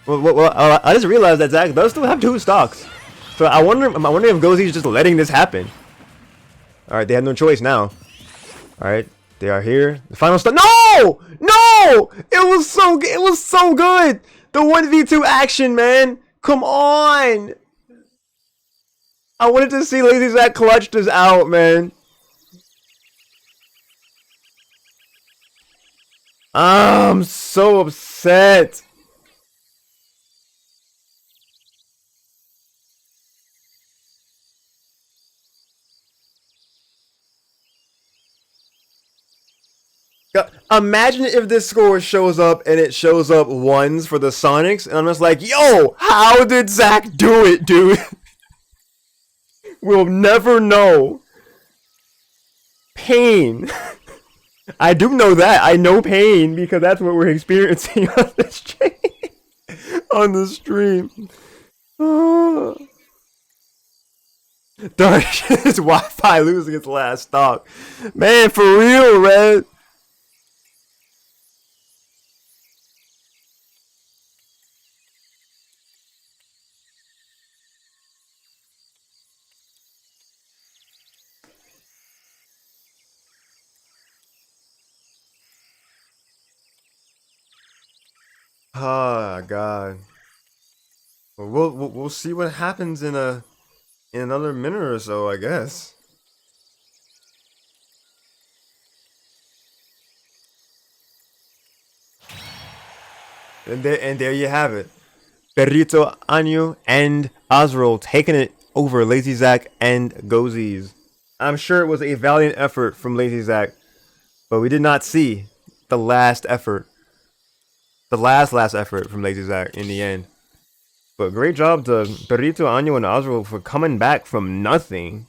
Well, I just realized that Zach does still have 2 stocks. So I'm wondering if Goziz is just letting this happen. Alright, they have no choice now. Alright, they are here. The final stock. No! No! It was so good! The 1v2 action, man! Come on! I wanted to see LazyZach clutch this out, man. I'm so upset. Imagine if this score shows up and it shows up 1s for the Sonics, and I'm just like, yo, how did Zach do it, dude? We'll never know. Pain. I do know that. I know pain because that's what we're experiencing on this on the stream. Oh. Darn, his Wi-Fi losing its last stock. Man, for real, Red. Oh god. We'll see what happens in another minute or so, I guess. And there you have it. Perrito, Anyu, and Osrul taking it over LazyZach and Goziz. I'm sure it was a valiant effort from LazyZach, but we did not see the last effort. The last effort from LazyZach in the end. But great job to Perrito, Anyu, and Osrul for coming back from nothing.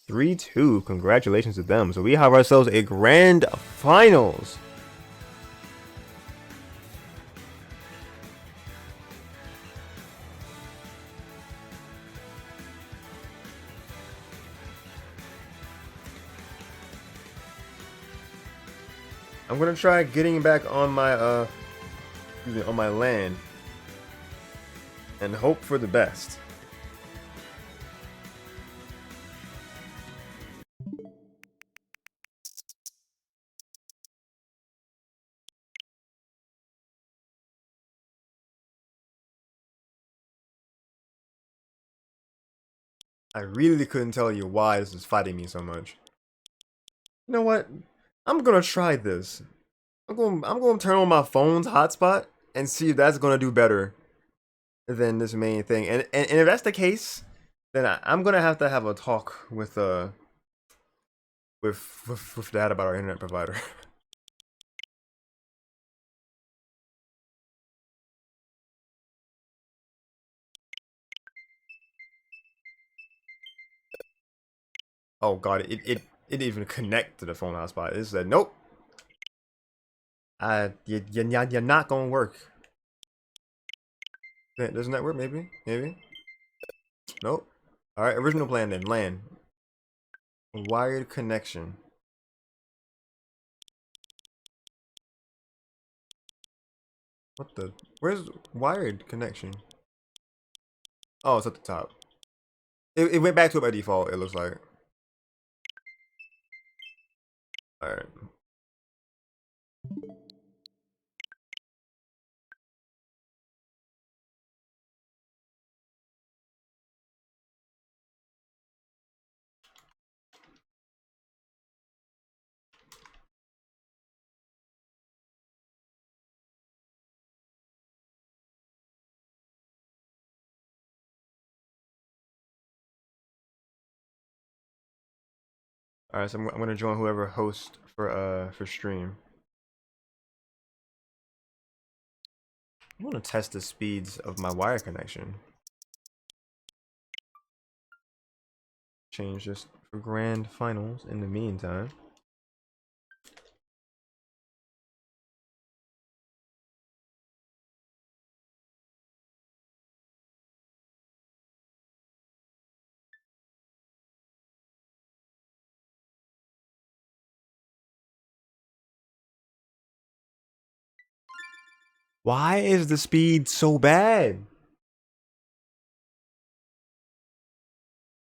3-2. Congratulations to them. So we have ourselves a grand finals. I'm gonna try getting back on my on my land and hope for the best. I really couldn't tell you why this is fighting me so much. You know what? I'm gonna try this. I'm going to turn on my phone's hotspot and see if that's gonna do better than this main thing. And if that's the case, then I'm gonna have to have a talk with Dad about our internet provider. Oh god, it didn't even connect to the phone hotspot. It said nope. You're not gonna work. Doesn't that work? Maybe. Nope. All right, original plan then. LAN. Wired connection. What the? Where's wired connection? Oh, it's at the top. It went back to it by default. It looks like. All right. All right, so I'm gonna join whoever hosts for stream. I want to test the speeds of my wire connection. Change this for grand finals in the meantime. Why is the speed so bad?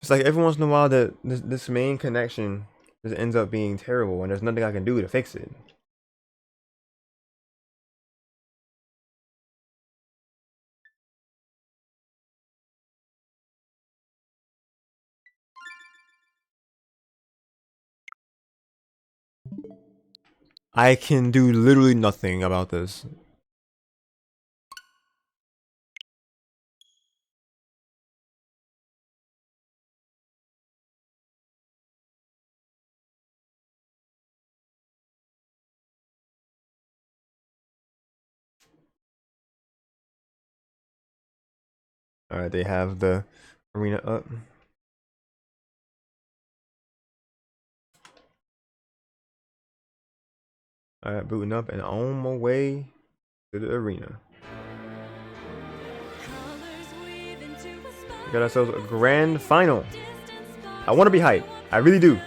It's like every once in a while that this main connection just ends up being terrible and there's nothing I can do to fix it. I can do literally nothing about this. Alright, they have the arena up. Alright, booting up and on my way to the arena. We got ourselves a grand final. I want to be hyped. I really do.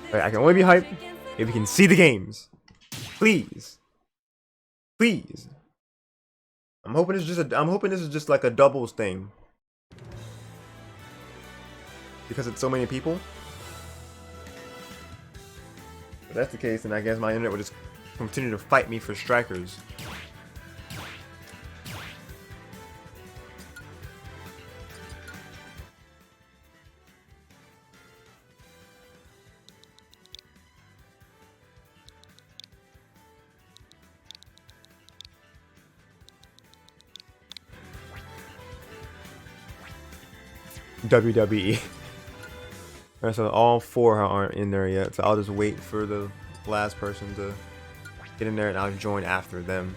But I can only be hyped if you can see the games. Please. Please. I'm hoping this is just like a doubles thing. Because it's so many people. If that's the case, then I guess my internet will just continue to fight me for strikers. WWE. Alright, so all four aren't in there yet, so I'll just wait for the last person to get in there and I'll join after them.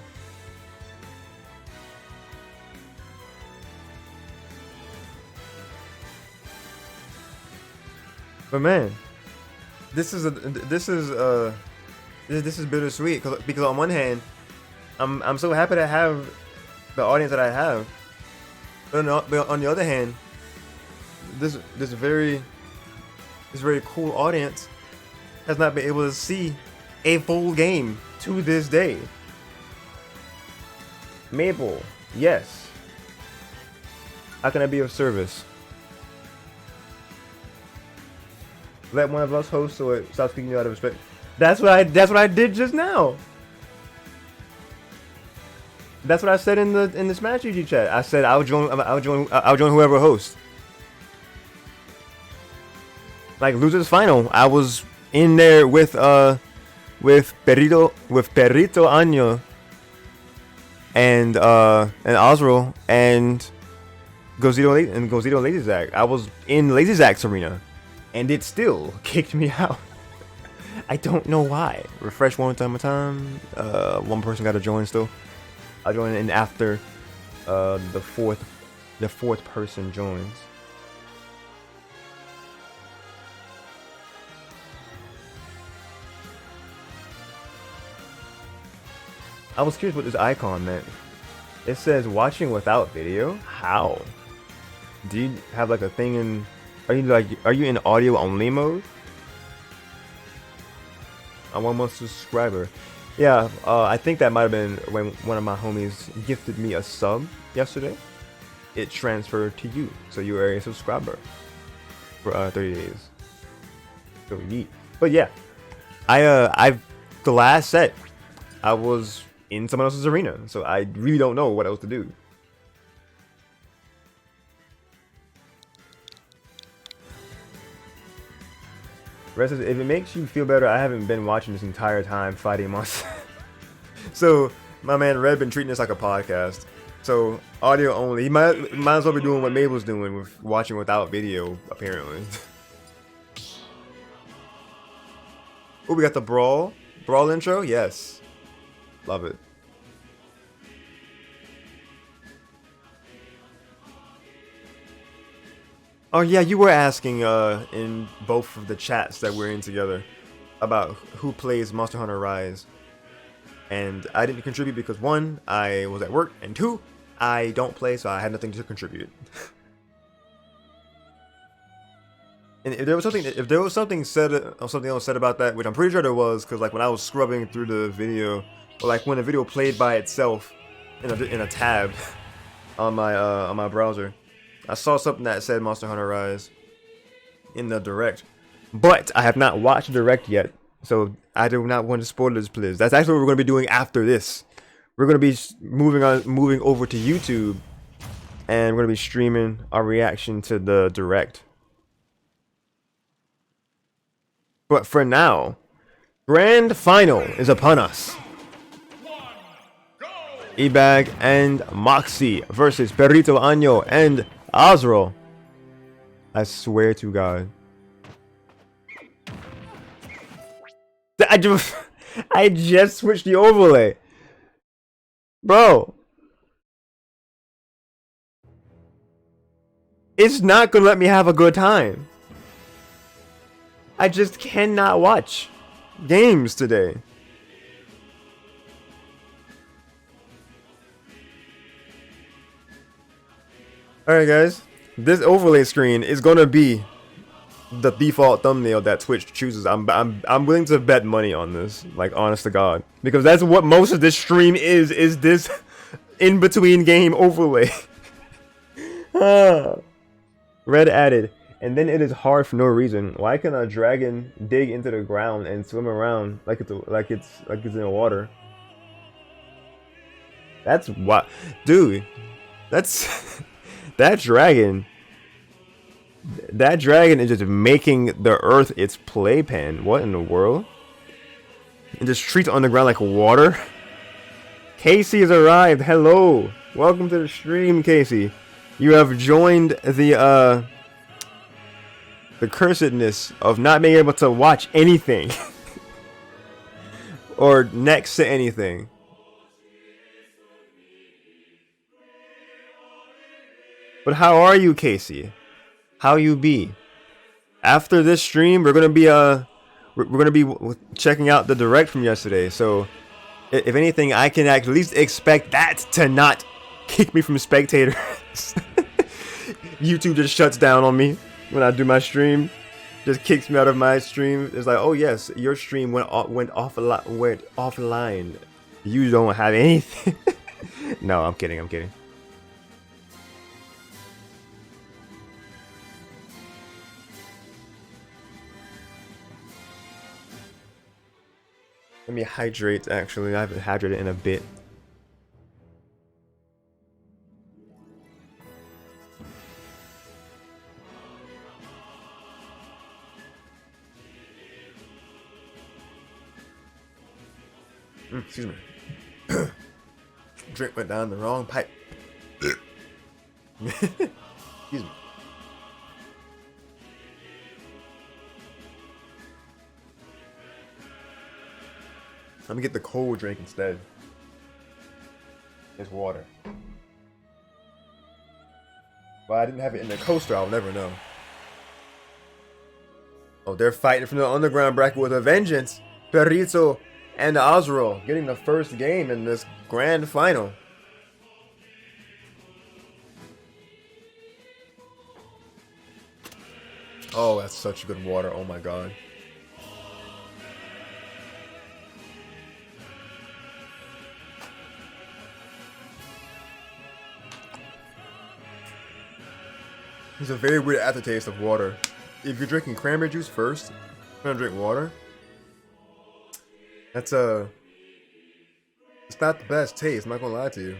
But man, this is bittersweet because on one hand, I'm so happy to have the audience that I have, but on the other hand, this very cool audience has not been able to see a full game to this day. Mabel, yes. How can I be of service? Let one of us host so it stops speaking out of respect. That's what I did just now. That's what I said in the Smash GG chat. I said I'll join whoever hosts. Like Losers Final, I was in there with Perrito Año and Osro and Gozito LazyZach. I was in LazyZach's arena, and it still kicked me out. I don't know why. Refresh one time. One person got to join still. I'll join in after the fourth person joins. I was curious what this icon meant. It says watching without video. How? Do you have like a thing in? Are you in audio only mode? I'm almost a subscriber. Yeah, I think that might have been when one of my homies gifted me a sub yesterday. It transferred to you, so you are a subscriber for 30 days. So neat. But yeah, the last set, I was in someone else's arena, so I really don't know what else to do. Rest says, if it makes you feel better, I haven't been watching this entire time fighting monsters. So my man Red been treating this like a podcast. So audio only. He might as well be doing what Mabel's doing with watching without video, apparently. Oh, we got the brawl intro. Yes, love it. Oh yeah, you were asking in both of the chats that we're in together about who plays Monster Hunter Rise. And I didn't contribute because one, I was at work, and two, I don't play, so I had nothing to contribute. And if there was something said or something else said about that, which I'm pretty sure there was, because like when I was scrubbing through the video, or like when the video played by itself in a tab on my browser, I saw something that said Monster Hunter Rise in the direct, but I have not watched the direct yet, so I do not want to spoil this, please. That's actually what we're going to be doing after this. We're going to be moving over to YouTube, and we're going to be streaming our reaction to the direct. But for now, grand final is upon us. Ebag and Moxie versus Perrito Año and Azrael. I swear to God. I just switched the overlay. Bro. It's not gonna let me have a good time. I just cannot watch games today. Alright guys, this overlay screen is gonna be the default thumbnail that Twitch chooses. I'm willing to bet money on this, like honest to God, because that's what most of this stream is this in between game overlay. Red added, and then it is hard for no reason. Why can a dragon dig into the ground and swim around like it's in the water? That's what, dude. That's that dragon. That dragon is just making the earth its playpen. What in the world? And just treats on the ground like water. Casey has arrived. Hello. Welcome to the stream, Casey. You have joined the cursedness of not being able to watch anything. Or next to anything. But how are you, Casey? How you be? After this stream, we're gonna be checking out the direct from yesterday. So, if anything, I can at least expect that to not kick me from spectators. YouTube just shuts down on me when I do my stream. Just kicks me out of my stream. It's like, oh yes, your stream went offline. You don't have anything. No, I'm kidding. I'm kidding. Let me hydrate, actually. I haven't hydrated in a bit. Excuse me. Drink went down the wrong pipe. Excuse me. Let me get the cold drink instead. It's water. Well, I didn't have it in the coaster, I'll never know. Oh, they're fighting from the underground bracket with a vengeance. Perrito and Azrael getting the first game in this grand final. Oh, that's such good water. Oh my God. It's a very weird aftertaste of water. If you're drinking cranberry juice first, you're gonna drink water. That's it's not the best taste. I'm not gonna lie to you.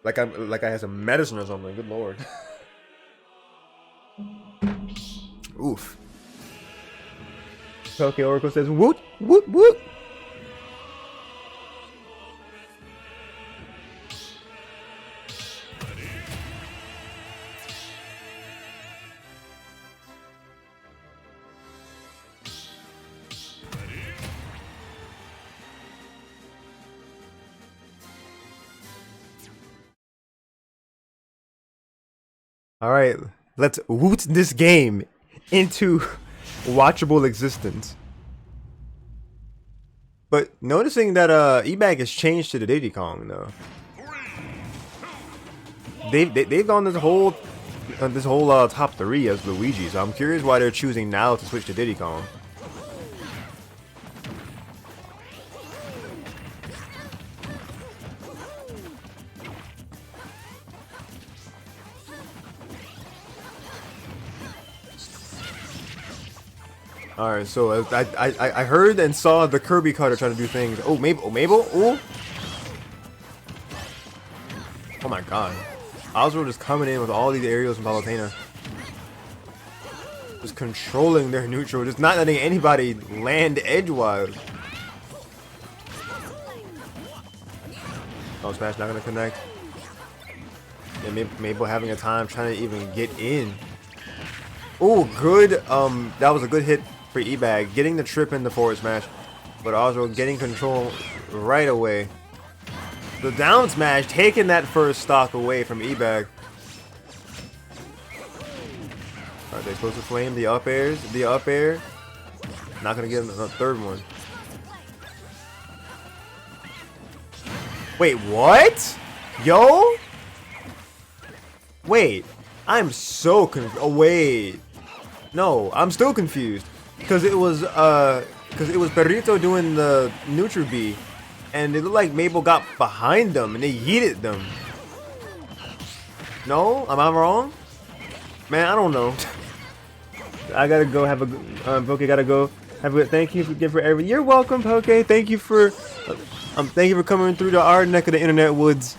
Like I had some medicine or something. Good Lord. Oof. Okay, Oracle says woot woot woot. All right, Let's woot this game into watchable existence. But noticing that Ebag has changed to the Diddy Kong though. They've gone this whole top 3 as Luigi, so I'm curious why they're choosing now to switch to Diddy Kong. Alright, so I heard and saw the Kirby cutter trying to do things. Oh, Mabel, Mabel, oh! Oh my god. Oswald just coming in with all these aerials from Palutena. Just controlling their neutral, just not letting anybody land edgewise. Oh, Smash not gonna connect. And Mabel having a time trying to even get in. Oh, good. That was a good hit for Ebag, getting the trip in the forward smash, but also getting control right away. The down smash taking that first stock away from Ebag. Alright, they're supposed to flame the up airs, the up air. Not gonna get a third one. Wait, what? Yo? Wait, I'm so confused. Oh wait, no, I'm still confused. Because it was Perrito doing the neutral B, and it looked like Mabel got behind them and they yeeted them. No, am I wrong? Man, I don't know. I gotta go have a good. Poke gotta go have a good. Thank you for every. You're welcome, Poke. Thank you for coming through to our neck of the internet woods,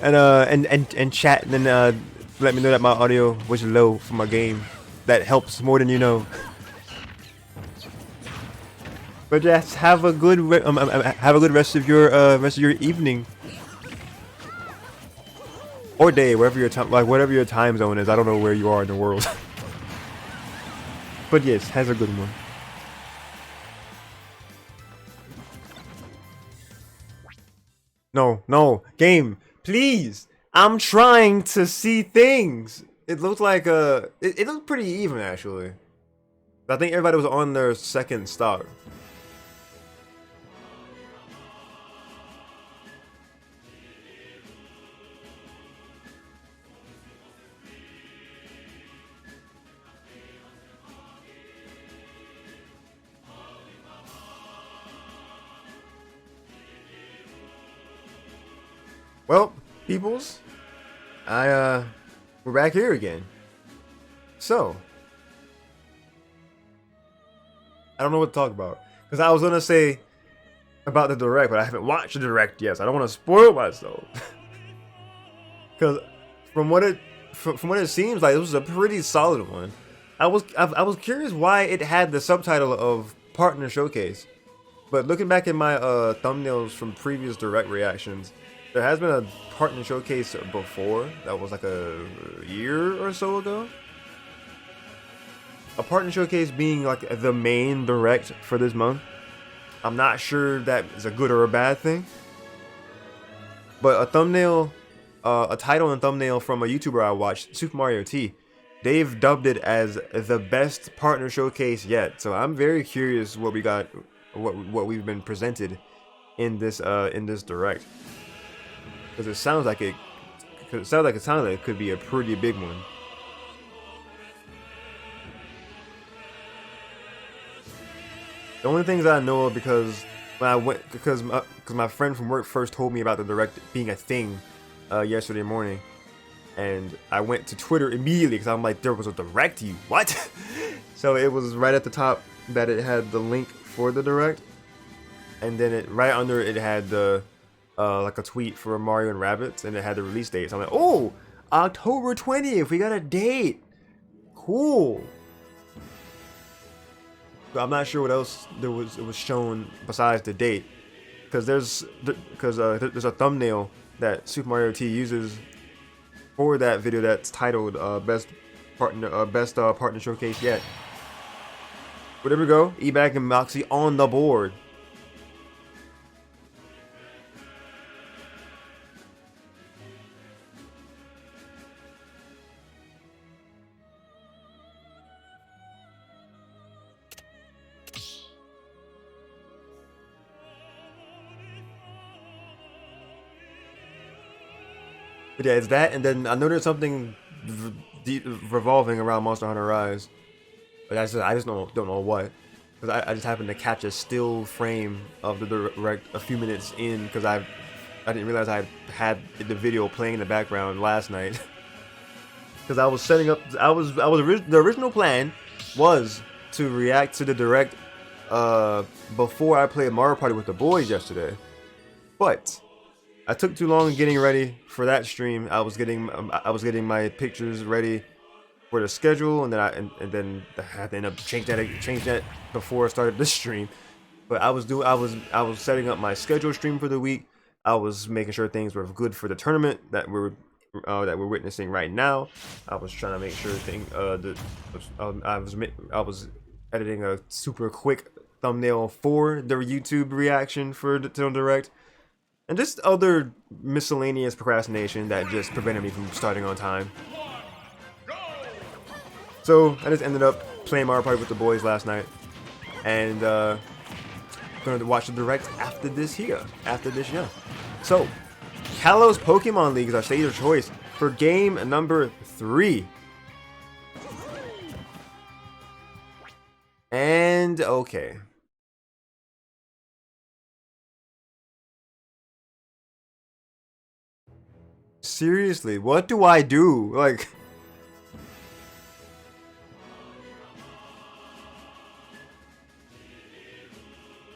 and chatting and let me know that my audio was low for my game. That helps more than you know. But just have a good rest of your evening or day, wherever your time, whatever your time zone is. I don't know where you are in the world, but yes, has a good one. No, game, please. I'm trying to see things. It looked like it looked pretty even actually. I think everybody was on their second stock. Well, peoples, we're back here again. So, I don't know what to talk about because I was gonna say about the direct, but I haven't watched the direct yet. So I don't want to spoil myself. Because from what it seems like, this was a pretty solid one. I was curious why it had the subtitle of Partner Showcase, but looking back at my thumbnails from previous direct reactions. There has been a partner showcase before that was like a year or so ago. A partner showcase being like the main direct for this month. I'm not sure if that is a good or a bad thing. But a thumbnail, a title and thumbnail from a YouTuber I watched, Super Mario T. They've dubbed it as the best partner showcase yet. So I'm very curious what we got, what we've been presented in this direct. Because it sounds like it could be a pretty big one. The only things I know of because when I went because my friend from work first told me about the direct being a thing yesterday morning, and I went to Twitter immediately because I'm like, there was a direct, you what? So it was right at the top that it had the link for the direct, and then right under it had the like a tweet for Mario and Rabbids, and it had the release date. So I'm like, oh, October 20th, we got a date. Cool. But I'm not sure what else it was shown besides the date, because there's a thumbnail that Super Mario T uses for that video that's titled best partner showcase yet. But there we go, Ebag and Moxie on the board. But yeah, it's that, and then I know there's something revolving around Monster Hunter Rise, but I just don't know what. Because I just happened to catch a still frame of the direct a few minutes in, because I didn't realize I had the video playing in the background last night. Because I was setting up, the original plan was to react to the direct before I played Mario Party with the boys yesterday, but I took too long getting ready for that stream. I was getting my pictures ready for the schedule, and then I had to end up change that before I started this stream. But I was setting up my schedule stream for the week. I was making sure things were good for the tournament that we're witnessing right now. I was trying to make sure I was editing a super quick thumbnail for the YouTube reaction for the direct. And just other miscellaneous procrastination that just prevented me from starting on time. So I just ended up playing Mario Party with the boys last night, and going to watch the direct after this year. So, Kalos Pokemon League is our stage of choice for game number 3. And okay. Seriously, what do I do?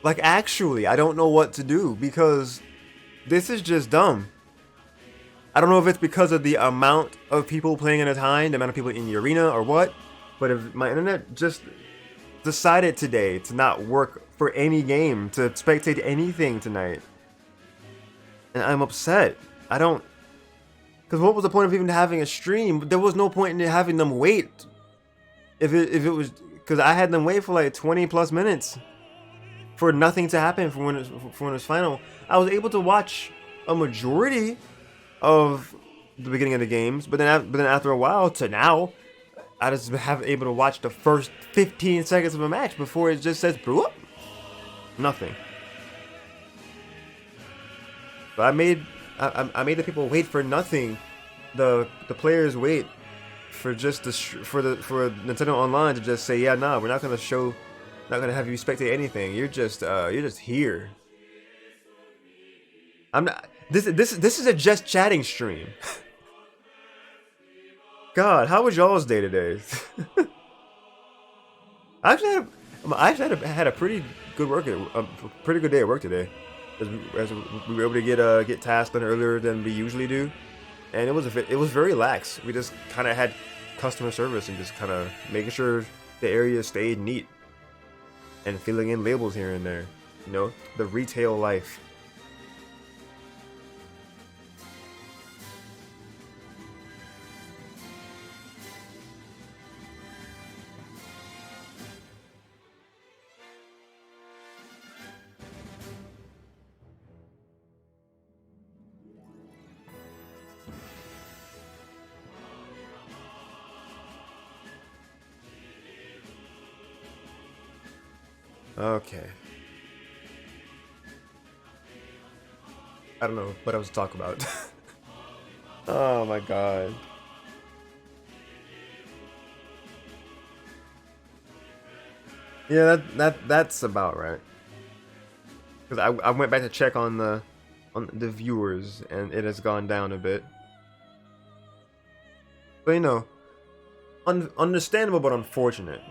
Like actually, I don't know what to do, because this is just dumb. I don't know if it's because of the amount of people playing at a time, the amount of people in the arena, or what, but if my internet just decided today to not work for any game, to spectate anything tonight, and I'm upset. I don't... Because what was the point of even having a stream? There was no point in having them wait. If it was... Because I had them wait for like 20 plus minutes for nothing to happen for when it was final. I was able to watch a majority of the beginning of the games, but then after a while to now, I just haven't able to watch the first 15 seconds of a match before it just says brew up. Nothing. But I made the people wait for nothing. The players wait for just for Nintendo Online to just say, yeah, nah, we're not gonna have you spectate anything. You're just here. I'm not. This is a just chatting stream. God, how was y'all's day today? I actually had a pretty good day at work today. As we were able to get tasks done earlier than we usually do, and it was very lax. We just kind of had customer service and just kind of making sure the area stayed neat and filling in labels here and there. You know, the retail life. Okay. I don't know what I was talking about. Oh my god. Yeah, that's about right. Because I went back to check on the viewers, and it has gone down a bit. But you know, understandable but unfortunate.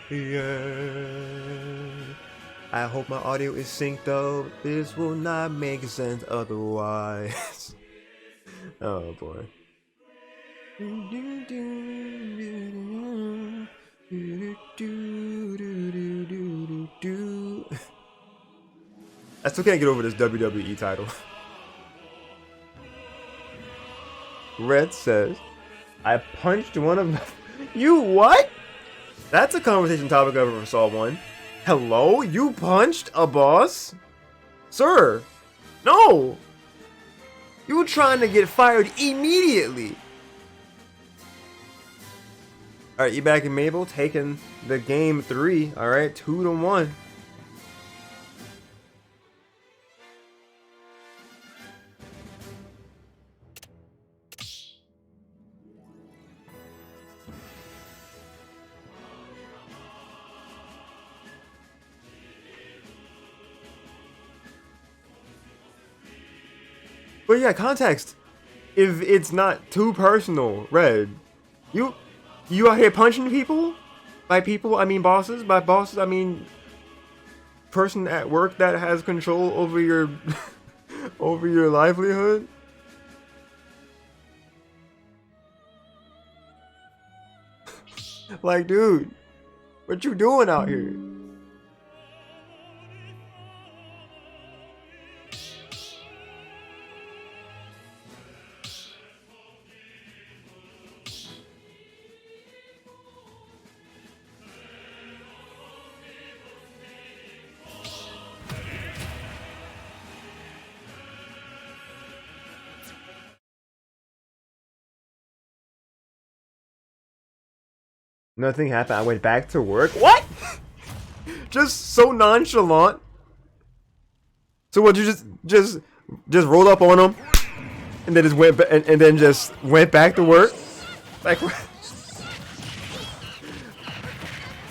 Yeah. I hope my audio is synced up. This will not make sense otherwise. Oh boy. I still can't get over this WWE title. Red says, I punched one of the... You what? That's a conversation topic I've ever saw one. Hello? You punched a boss? Sir! No! You were trying to get fired immediately! Alright, Ebag and Mabel taking the game 3. Alright, 2-1. But yeah, context. If it's not too personal, Red. You out here punching people? By people, I mean bosses. By bosses, I mean person at work that has control over your over your livelihood. Like, dude, what you doing out here? Nothing happened. I went back to work. What? Just so nonchalant. So what? You just rolled up on him, and then just went and then just went back to work. Like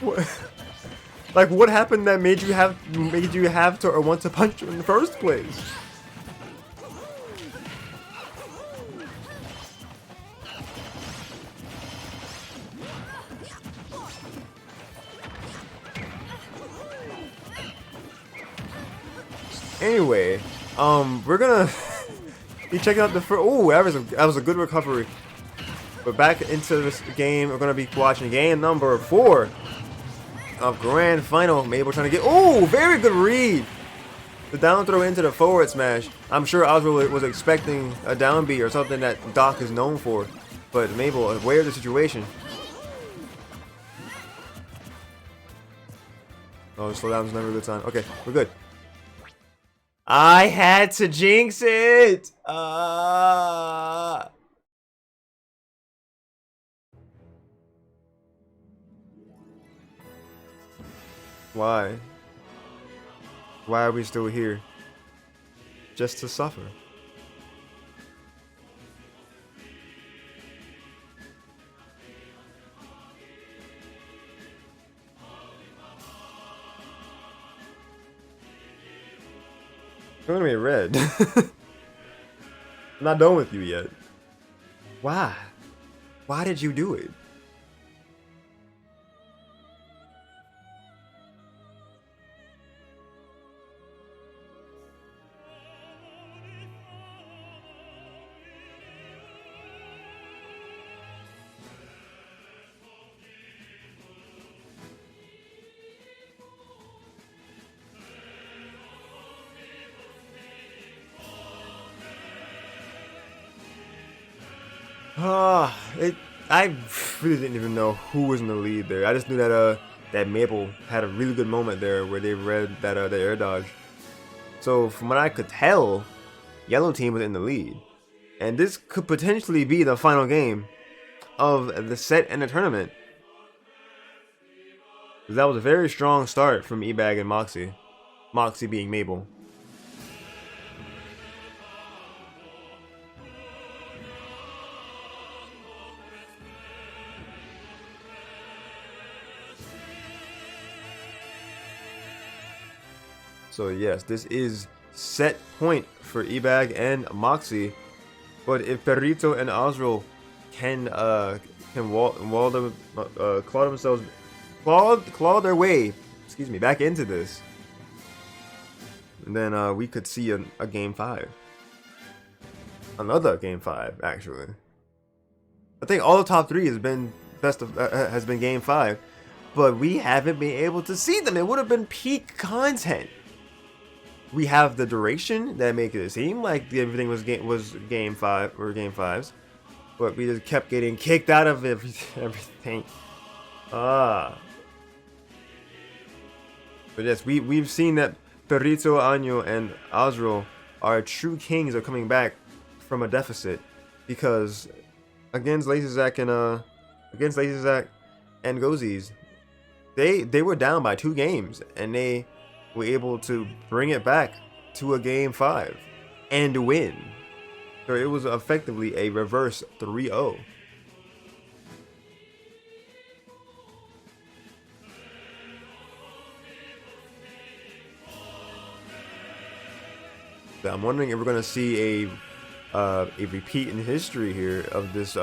what? Like what happened that made you have to or want to punch him in the first place? Anyway, we're gonna be checking out the first. Oh, that was a good recovery. But back into this game, we're gonna be watching game number 4 of Grand Final. Mabel trying to get. Oh, very good read. The down throw into the forward smash. I'm sure Oswald was expecting a down B or something that Doc is known for, but Mabel aware of the situation. Oh, slow down is never a good sign. Okay, we're good. I had to jinx it! Why? Why are we still here? Just to suffer. You're gonna be red. I'm not done with you yet. Why? Why did you do it? I really didn't even know who was in the lead there. I just knew that that Mabel had a really good moment there where they read that the air dodge. So from what I could tell, Yellow Team was in the lead, and this could potentially be the final game of the set and the tournament. That was a very strong start from Ebag and Moxie. Moxie being Mabel. So yes, this is set point for Ebag and Moxie. But if Perrito and Osriel can claw their way, excuse me, back into this, then we could see a game 5. Another game 5, actually. I think all the top 3 has been has been game 5, but we haven't been able to see them. It would have been peak content. We have the duration that make it seem like everything was game 5 or game 5s, but we just kept getting kicked out of everything. But yes, we've seen that Perito, Año, and Azrael are true kings of coming back from a deficit, because against LazyZach and Goziz, they were down by 2 games and they were able to bring it back to a game 5 and win. So it was effectively a reverse 3-0. I'm wondering if we're gonna see a repeat in history here of this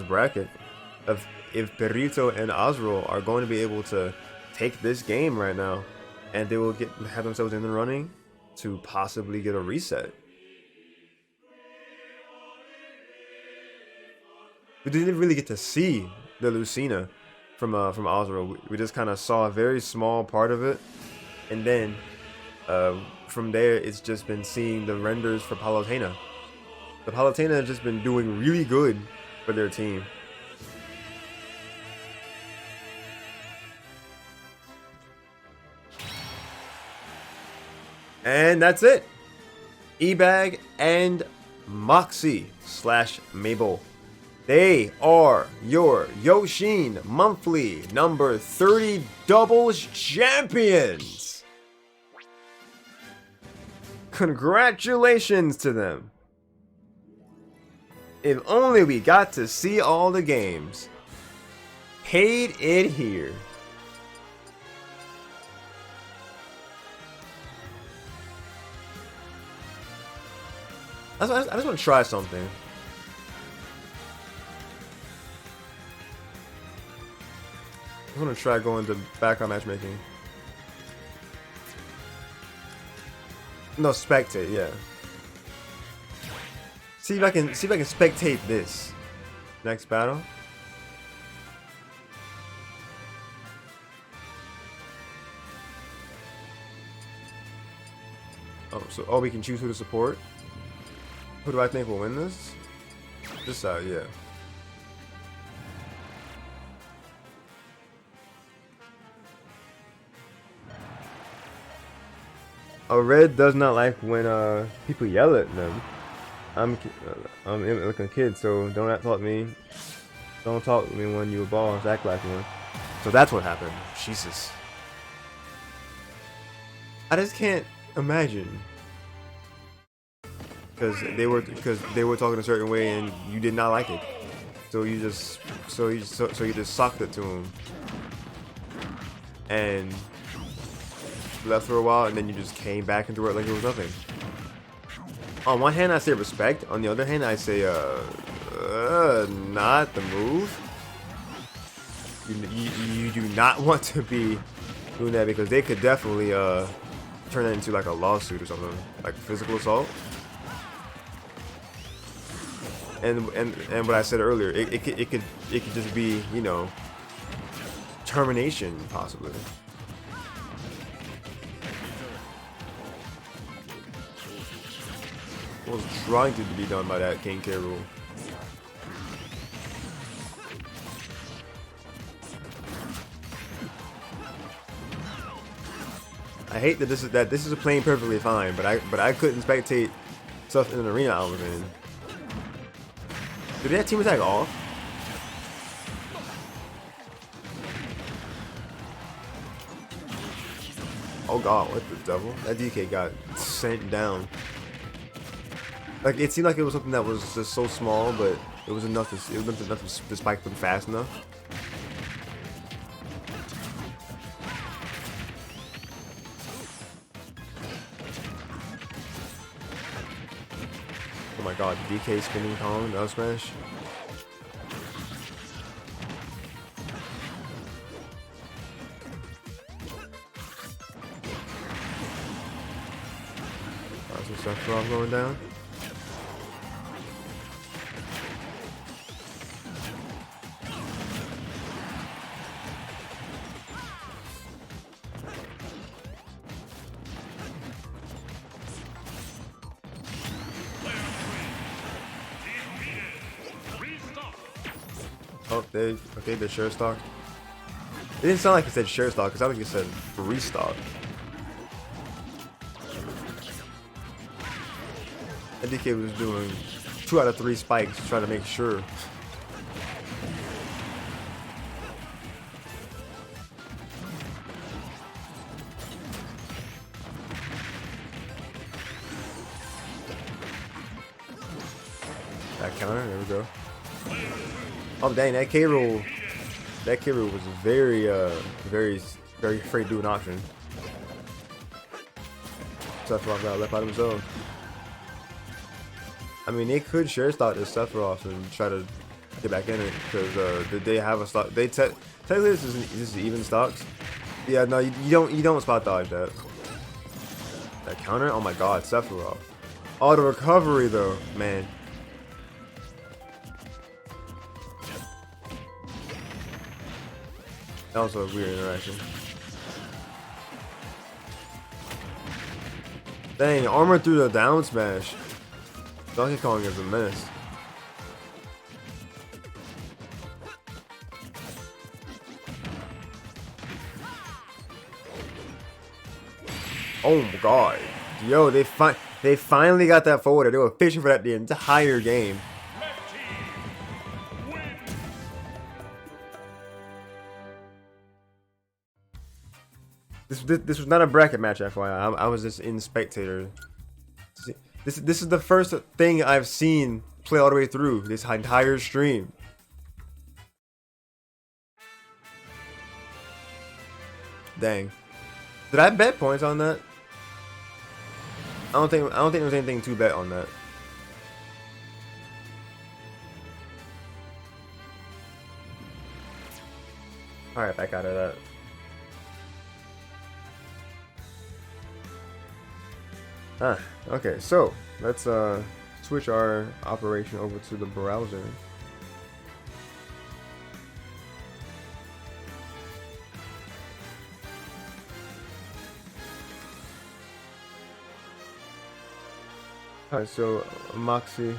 bracket, of if Perito and Azrael are going to be able to take this game right now, and they will have themselves in the running to possibly get a reset. We didn't really get to see the Lucina from Azrael. We just kind of saw a very small part of it, and then from there it's just been seeing the renders for Palutena. The Palutena has just been doing really good for their team. And that's it. Ebag and Moxie / Mabel. They are your Yoshean Monthly number 30 Doubles champions. Congratulations to them. If only we got to see all the games. Paid it here. I just want to try something. I want to try going to background matchmaking. No, spectate, yeah. See if I can spectate this. Next battle. Oh, we can choose who to support. Who do I think will win this? This side, yeah. Red does not like when people yell at them. I'm like a kid, so don't talk to me. Don't talk to me when you a boss. Act like one. So that's what happened. Jesus. I just can't imagine. Because they were talking a certain way and you did not like it, so you just socked it to them and left for a while, and then you just came back into it like it was nothing. On one hand I say respect, on the other hand I say not the move. You do not want to be doing that, because they could definitely turn that into like a lawsuit or something, like physical assault. And what I said earlier, it could just be, you know, termination possibly. What was trying to be done by that King K rule. I hate that this is playing perfectly fine, but I couldn't spectate stuff in an arena I was in. Did they have team attack off? Oh god, what the devil? That DK got sent down. Like, it seemed like it was something that was just so small, but it was enough to spike them fast enough. Oh my god, DK spinning Kong, down smash. Some stuff going down. Oh, okay, they're sure stock. It didn't sound like it said share stock. It sounded like it said restock. That DK was doing 2 out of 3 spikes to try to make sure. That counter, there we go. Oh dang, that K roll was very afraid to do an option. Sephiroth got left out of his zone. I mean, they could share stock this Sephiroth and try to get back in it because they have a stock. They technically this is even stocks. Yeah, no, you don't spot dodge that. That counter, oh my god, Sephiroth. Oh, the recovery though, man. That was a weird interaction. Dang, armor through the down smash. Donkey Kong is a menace. Oh my god. Yo, they finally got that forward. They were fishing for that the entire game. This was not a bracket match, FYI. I was just in spectator. This is the first thing I've seen play all the way through this entire stream. Dang. Did I bet points on that? I don't think there was anything to bet on that. Alright, back out of that. Okay, so let's switch our operation over to the browser. Alright, so Moxie.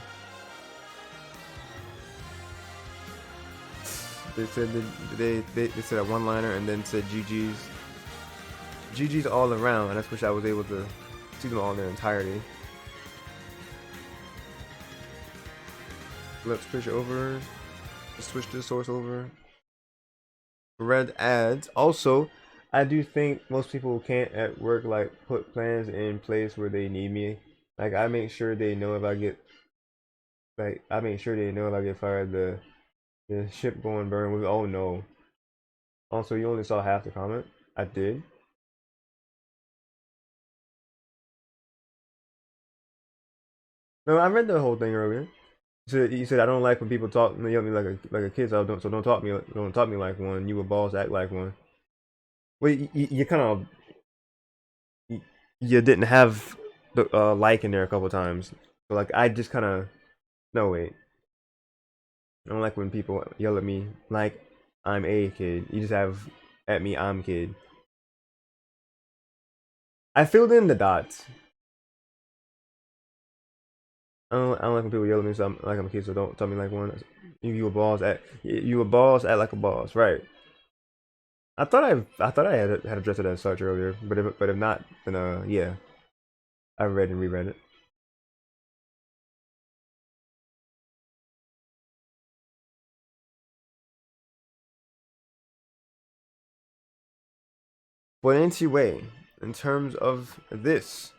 They said they said a one-liner and then said GG's all around, and I wish I was able to see them all in their entirety. Let's switch over. Let's switch the source over. Red ads. Also, I do think most people can't at work like put plans in place where they need me. Like I make sure they know if I get fired, the ship going burn. Oh no. Also, you only saw half the comment. I did. No, I read the whole thing earlier. You said I don't like when people talk me like a kid, so don't talk me like one. You a boss, act like one. Well, you kind of you didn't have the like in there a couple times, so like I just kind of no wait. I don't like when people yell at me like I'm a kid. You just have at me I'm kid. I filled in the dots. I don't like when people yell at me so like I'm a kid, so don't tell me like one. You a boss, act like a boss, right? I thought I had addressed it as such earlier, but if not, then yeah, I read and reread it. But anyway, in terms of this,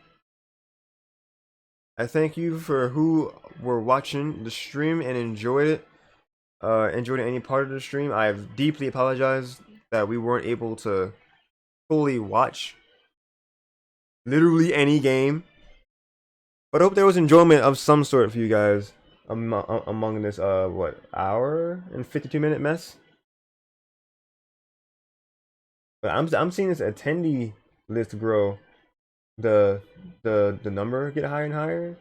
I thank you for who were watching the stream and enjoyed it. Enjoyed any part of the stream. I've deeply apologized that we weren't able to fully watch literally any game. But I hope there was enjoyment of some sort for you guys among this what, hour and 52-minute mess. But I'm seeing this attendee list grow. The number get higher and higher.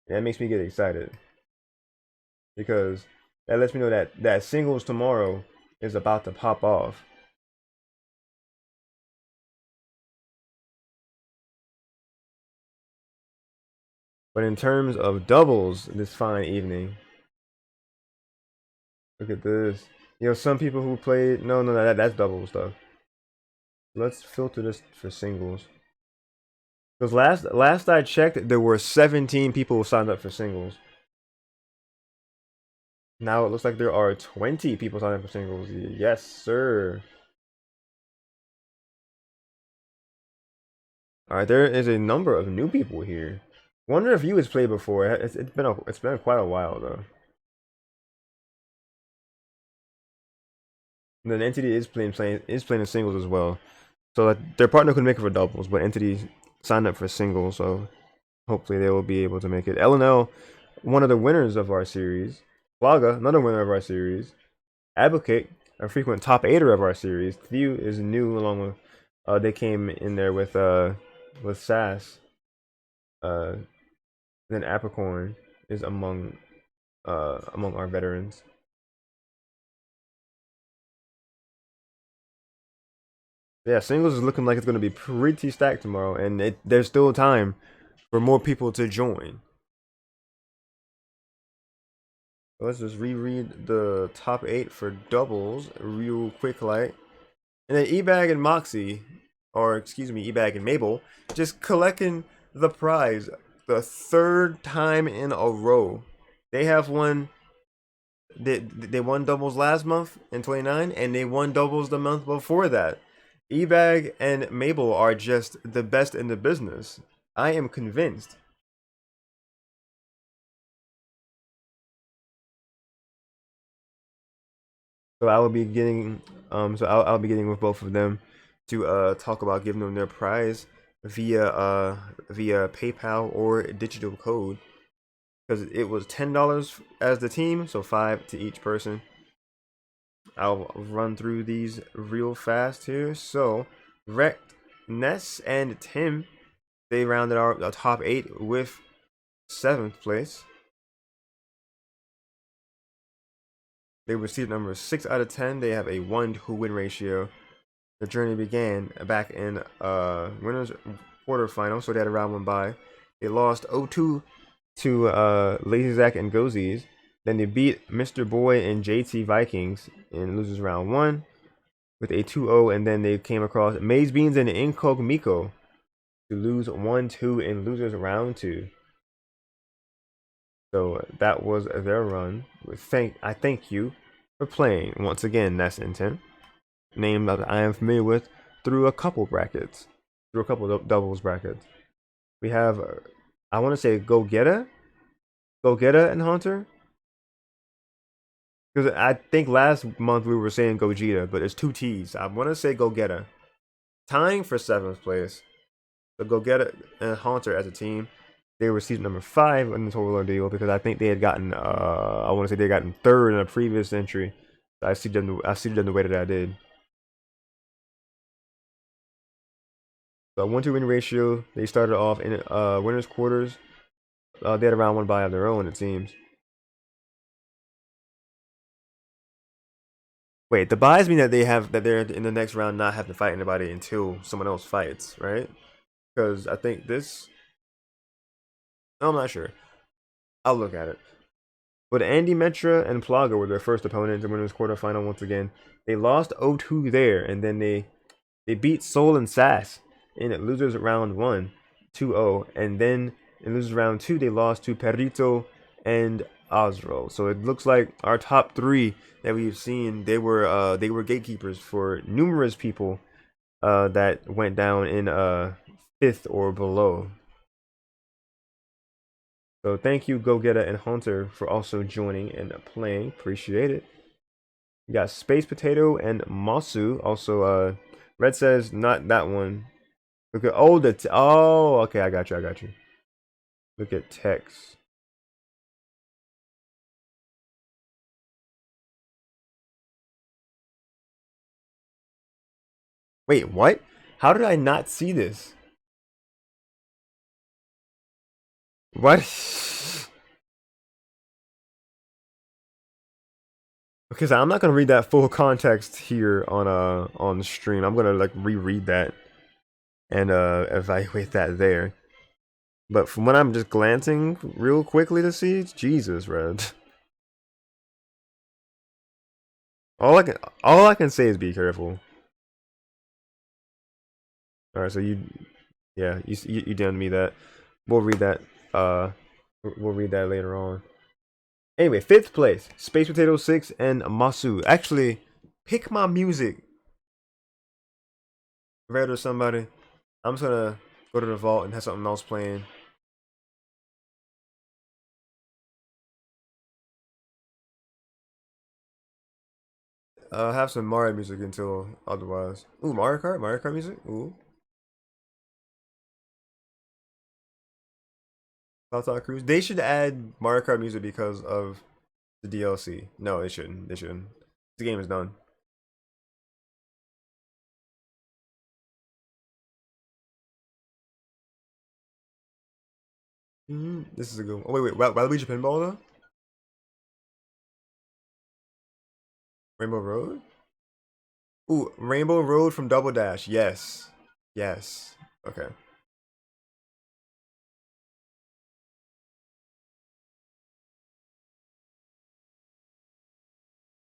And that makes me get excited. Because that lets me know that singles tomorrow is about to pop off. But in terms of doubles this fine evening, look at this. You know, some people who played. No, that's double stuff. Let's filter this for singles. Because last I checked, there were 17 people who signed up for singles. Now it looks like there are 20 people signed up for singles. Yes, sir. All right, there is a number of new people here. Wonder if you has played before. It's been quite a while though. And then Entity is playing the singles as well. So their partner could make it for doubles, but Entity signed up for singles, so hopefully they will be able to make it. LNL, one of the winners of our series. Plaga, another winner of our series. Advocate, a frequent top 8er of our series. Thew is new along with they came in there with Sass. Then Apricorn is among our veterans. Yeah, singles is looking like it's going to be pretty stacked tomorrow, and there's still time for more people to join. Let's just reread the top 8 for doubles real quick, like. And then Ebag and Moxie, or excuse me, Ebag and Mabel, just collecting the prize the third time in a row. They have won. They won doubles last month in 29, and they won doubles the month before that. Ebag and Mabel are just the best in the business. I am convinced. So I will be getting I'll be getting with both of them to talk about giving them their prize via PayPal or digital code, because it was $10 as the team, so 5 to each person. I'll run through these real fast here. So Rect, Ness, and Tim, they rounded our top 8 with 7th place. They received number 6 out of 10. They have a 1-to-win ratio. The journey began back in winners quarterfinal, so they had a round 1 bye. They lost 0-2 to LazyZach and Goziz. Then they beat Mr. Boy and JT Vikings in losers round 1 with a 2-0, and then they came across Maize Beans and Incognito to lose 1-2 in losers round 2. So that was their run. I thank you for playing once again. Ness and Tim, name that I am familiar with through a couple brackets, through a couple doubles brackets. We have, I want to say Go Getta and Hunter, because I think last month we were saying Gogeta, but it's 2 T's. I want to say Go Getta, tying for 7th place. So Go Getta and Hunter as a team. They received number 5 in the total ordeal, because I think they had gotten I want to say they had gotten 3rd in a previous entry. I see them the way that I did. So 1-to-win ratio. They started off in winners quarters. They had a round 1 bye of their own, it seems. Wait, the buys mean that they're in the next round not have to fight anybody until someone else fights, right? Because I think this. I'm not sure. I'll look at it. But Andy Metra and Plaga were their first opponents in winners quarterfinal once again. They lost 0-2 there, and then they beat Soul and Sass in losers round 1, 2-0, and then in losers round 2 they lost to Perrito and Osro. So it looks like our top 3 that we've seen, they were gatekeepers for numerous people that went down in 5th or below. So thank you, Go Getta and Hunter, for also joining and playing. Appreciate it. We got Space Potato and Masu. Also, Red says not that one. Look at okay, I got you. Look at text. Wait, what? How did I not see this? What? Because I'm not gonna read that full context here on the stream. I'm gonna like reread that and evaluate that there. But from when I'm just glancing real quickly to see, Jesus, Red. all I can say is be careful. All right, so yeah, you done me that. We'll read that. Uh, we'll read that later on. Anyway, fifth place, Space Potato 6 and Masu. Actually, pick my music. Read or somebody. I'm just gonna go to the vault and have something else playing. Have some Mario music until otherwise. Ooh, Mario Kart music. Ooh, Cloud Cruise. They should add Mario Kart music because of the DLC. No, they shouldn't. They shouldn't. The game is done. This is a good one. Oh wait, Waluigi Pinball though. Rainbow Road. Ooh, Rainbow Road from Double Dash. Yes, yes. Okay.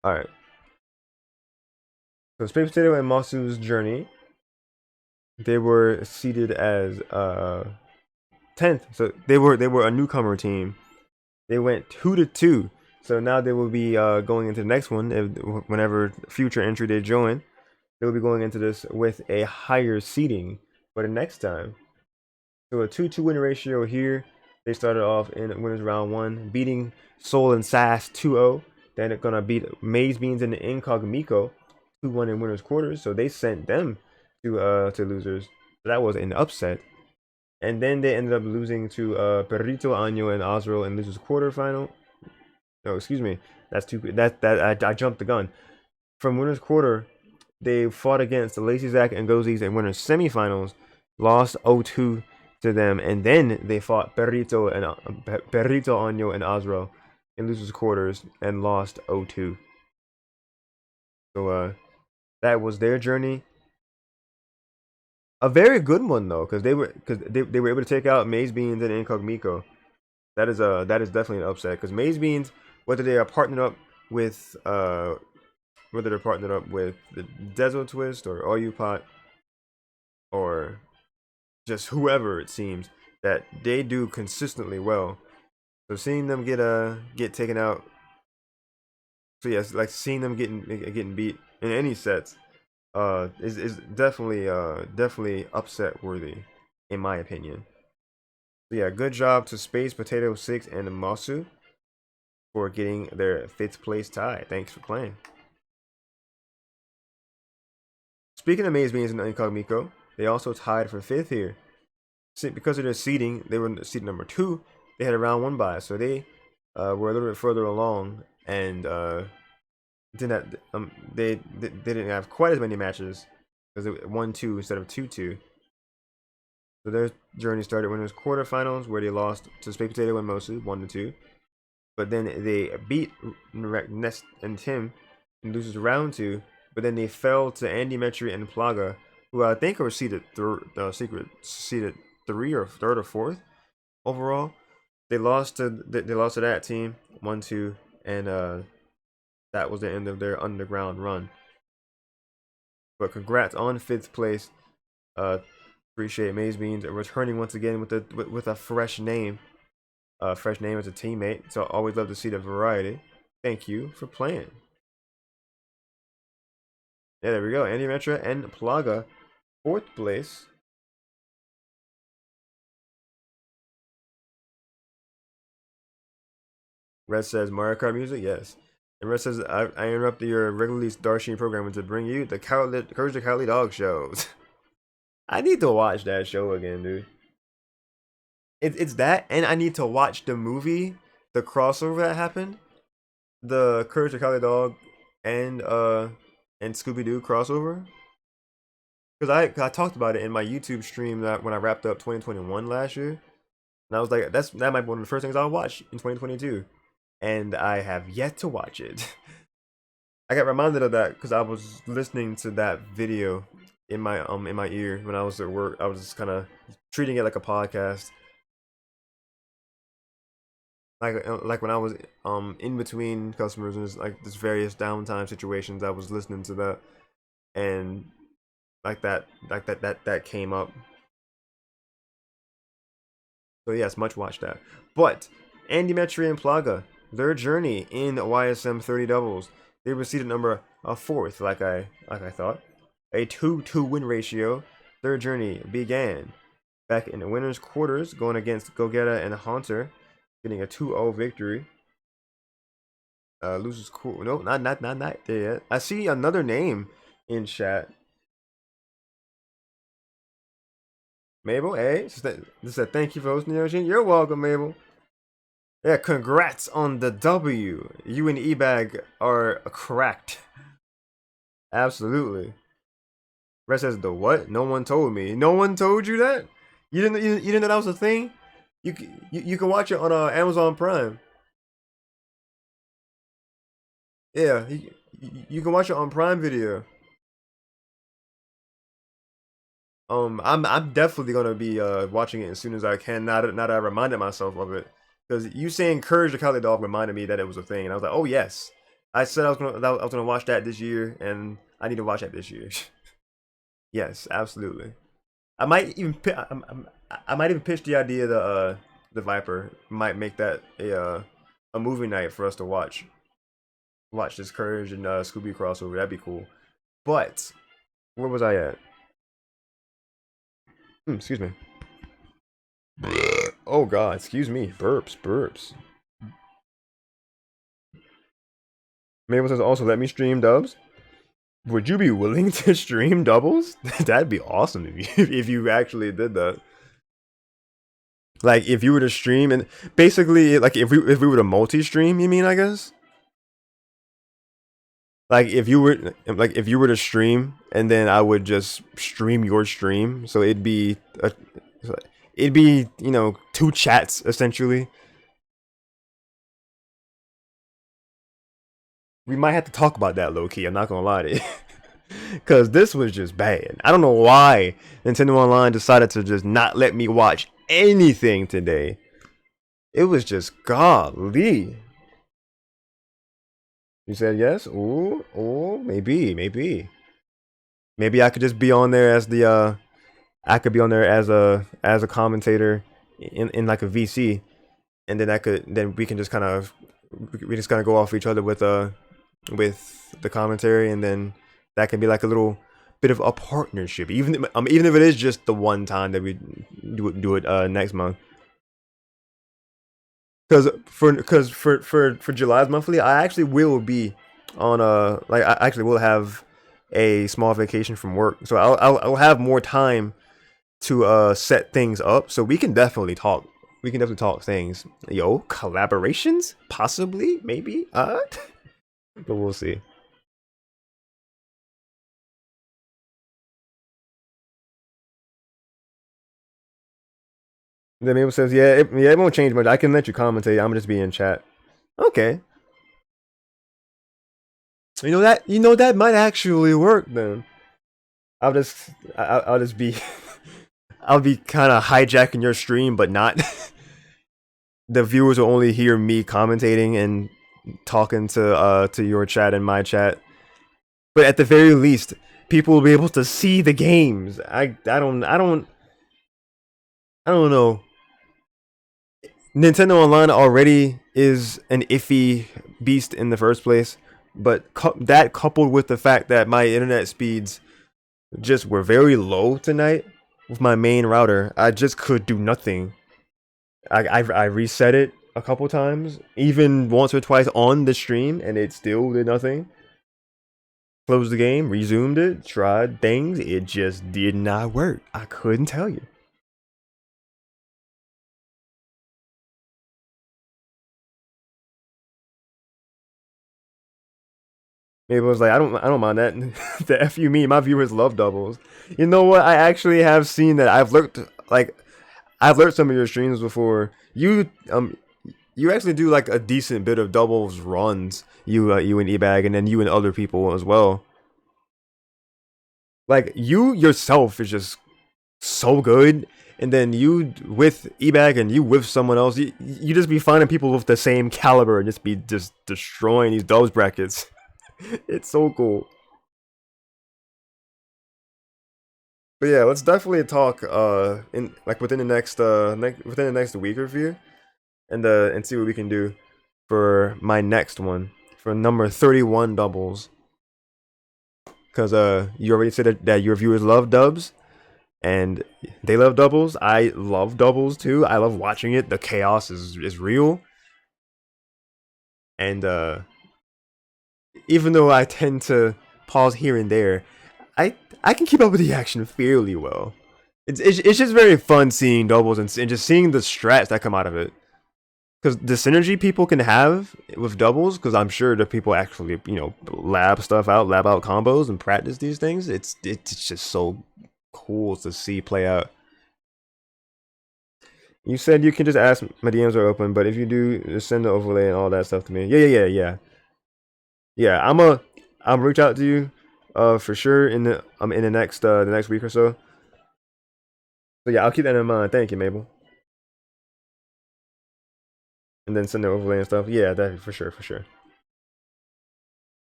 All right. So Space Potato and Masu's journey. They were seated as 10th. So they were a newcomer team. They went 2-2. So now they will be going into the next one. Whenever future entry they join, they will be going into this with a higher seeding for the next time. So a 2-2 win ratio here. They started off in winners round 1, beating Soul and Sass 2-0. Then they're gonna beat Maze Beans and Incognito 2-1 in winners quarters. So they sent them to losers. So that was an upset. And then they ended up losing to Perrito, Año, and Osro in losers quarterfinal. No, excuse me. That's too. I jumped the gun. From winners quarter, they fought against the LazyZach and Goziz in winners semifinals, lost 0-2 to them, and then they fought Perrito, Año, and Osro in losers quarters and lost 0-2. So that was their journey. A very good one though, because they were able to take out Maze Beans and Incognito. That is definitely an upset because Maze Beans, whether they are partnered up with whether they're partnered up with the Dezo Twist or Oyupot or just whoever, it seems that they do consistently well. So seeing them get taken out, so yes, like seeing them getting beat in any sets, is definitely upset worthy, in my opinion. So yeah, good job to Space Potato 6 and Masu for getting their 5th place tie. Thanks for playing. Speaking of Maze Beans and Incognito, they also tied for 5th here. Because of their seeding, they were seed number 2. They had a round 1 bye, so they were a little bit further along and they didn't have quite as many matches because it 1-2 instead of 2-2. So their journey started when it was quarterfinals, where they lost to Space Potato and Mosu 1-2. But then they beat Nest and Tim in losers round 2. But then they fell to Andy Metri and Plaga, who I think were seeded seeded 3 or 3rd or 4th overall. They lost to that team 1-2, and that was the end of their underground run. But congrats on 5th place. Appreciate Maze Beans returning once again with a fresh name. Fresh name as a teammate. So always love to see the variety. Thank you for playing. Yeah, there we go. Andy Metra and Plaga, 4th place. Red says Mario Kart music, yes. And Red says I interrupted your regularly Starshine programming to bring you the Courage the Cowardly Dog shows. I need to watch that show again, dude. It's that, and I need to watch the movie, the crossover that happened, the Courage the Cowardly Dog, and Scooby Doo crossover. Because I talked about it in my YouTube stream that when I wrapped up 2021 last year, and I was like, that might be one of the first things I'll watch in 2022, and I have yet to watch it. I got reminded of that because I was listening to that video in my ear when I was at work. I was just kind of treating it like a podcast. like when I was in between customers and like this various downtime situations, I was listening to that, and that came up. So yes, much watch that. But Andy Metri and Plaga, their journey in YSM 30 doubles, they received a number a fourth, like I thought. A 2-2 win ratio. Their journey began back in the winners quarters, going against Gogeta and Hunter, getting a 2-0 victory. Losers cool. No, not there yet. I see another name in chat. Mabel, hey, this said thank you for hosting the Yoshean. You're welcome, Mabel. Yeah, congrats on the W. You and Ebag are correct. Absolutely. Red says the what? No one told me. No one told you that? You didn't know that was a thing? You can watch it on Amazon Prime. Yeah, you can watch it on Prime Video. I'm definitely gonna be watching it as soon as I can. Now that I reminded myself of it, because you saying Courage the Cowardly Dog reminded me that it was a thing, and I was like, oh yes, I said I was gonna watch that this year, and I need to watch that this year. Yes, absolutely. I might even I might even pitch the idea the Viper might make that a movie night for us to watch this Courage and Scooby crossover. That'd be cool. But where was I at? Excuse me. Oh god, excuse me. Burps. Mabel says also let me stream dubs. Would you be willing to stream doubles? That'd be awesome if you actually did that. Like if you were to stream and basically like if we were to multi-stream, you mean I guess? Like if you were to stream and then I would just stream your stream, so it'd be you know 2 chats essentially. We might have to talk about that low key. I'm not gonna lie to you, because this was just bad. I don't know why Nintendo Online decided to just not let me watch anything today. It was just golly. You said yes? Ooh, maybe. Maybe I could just be on there as the I could be on there as a commentator in like a VC, and then we can just kind of go off each other with the commentary, and then that can be like a little bit of a partnership, even if it is just the one time that we do it next month. Because for July's monthly, I actually will be on like I actually will have a small vacation from work, so I'll have more time to set things up, so we can definitely talk. We can definitely talk things. Yo, collaborations, possibly, maybe, but we'll see. Then Mabel says, yeah, it won't change much. I can let you commentate. I'm just be in chat. Okay. You know that might actually work then. I'll just be I'll be kind of hijacking your stream, but not. The viewers will only hear me commentating and talking to your chat and my chat. But at the very least, people will be able to see the games. I don't know. Nintendo Online already is an iffy beast in the first place, but that coupled with the fact that my internet speeds just were very low tonight with my main router, I just could do nothing. I reset it a couple times, even once or twice on the stream, and it still did nothing. Closed the game, resumed it, tried things, it just did not work. I couldn't tell you. Maybe it was like I don't mind that. The F you me, my viewers love doubles. You know what? I actually have seen that. I've lurked some of your streams before. You actually do like a decent bit of doubles runs. You and Ebag, and then you and other people as well. Like you yourself is just so good, and then you with Ebag and you with someone else, you just be finding people with the same caliber and just be destroying these doubles brackets. It's so cool. But yeah, let's definitely talk in like within the next week or few, and see what we can do for my next one for number 31 doubles. Cause you already said that your viewers love dubs, and they love doubles. I love doubles too. I love watching it. The chaos is real, and even though I tend to pause here and there, I can keep up with the action fairly well. It's just very fun seeing doubles and just seeing the strats that come out of it. Because the synergy people can have with doubles, because I'm sure the people actually, lab out combos and practice these things. It's just so cool to see play out. You said you can just ask, my DMs are open, but if you do, just send the overlay and all that stuff to me. Yeah. Yeah, I'm reach out to you, for sure in the next week or so. So yeah, I'll keep that in mind. Thank you, Mabel. And then send the overlay and stuff. Yeah, that for sure.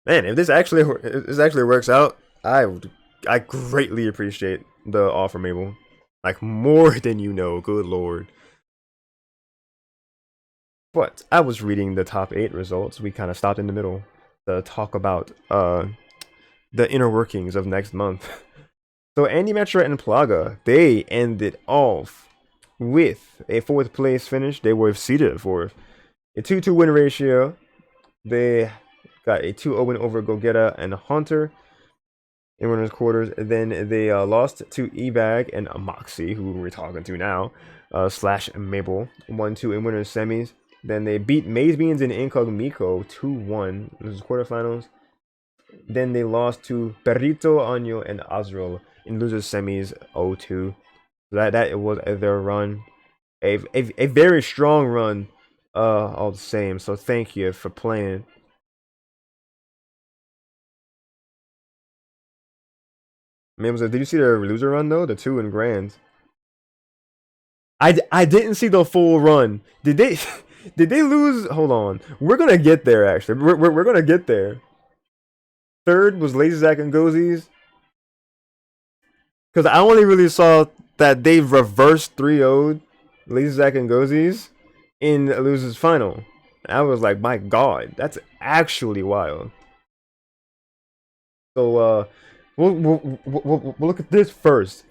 Man, if this actually works out, I greatly appreciate the offer, Mabel. Like more than you know. Good lord. But I was reading the top 8 results. We kind of stopped in the middle to talk about the inner workings of next month. So Andy Metra and Plaga, they ended off with a 4th place finish. They were seeded at 4th. A 2-2 win ratio. They got a 2-0 win over Gogeta and Hunter in winners quarters. And then they lost to Ebag and Moxie, who we're talking to now, / Mabel, 1-2 in winners semis. Then they beat Maze Beans and Incognito 2-1 in the quarterfinals. Then they lost to Perrito, Año, and Azrael in losers semis 0-2. That was their run. A very strong run, all the same. So thank you for playing. Man, did you see their loser run though? The 2 in grands. I didn't see the full run. Did they did they lose? Hold on. We're gonna get there actually. We're gonna get there. 3rd was LazyZach and Goziz. Because I only really saw that they reversed 3-0'd LazyZach and Goziz in the losers final. I was like, my god, that's actually wild. So we'll look at this first.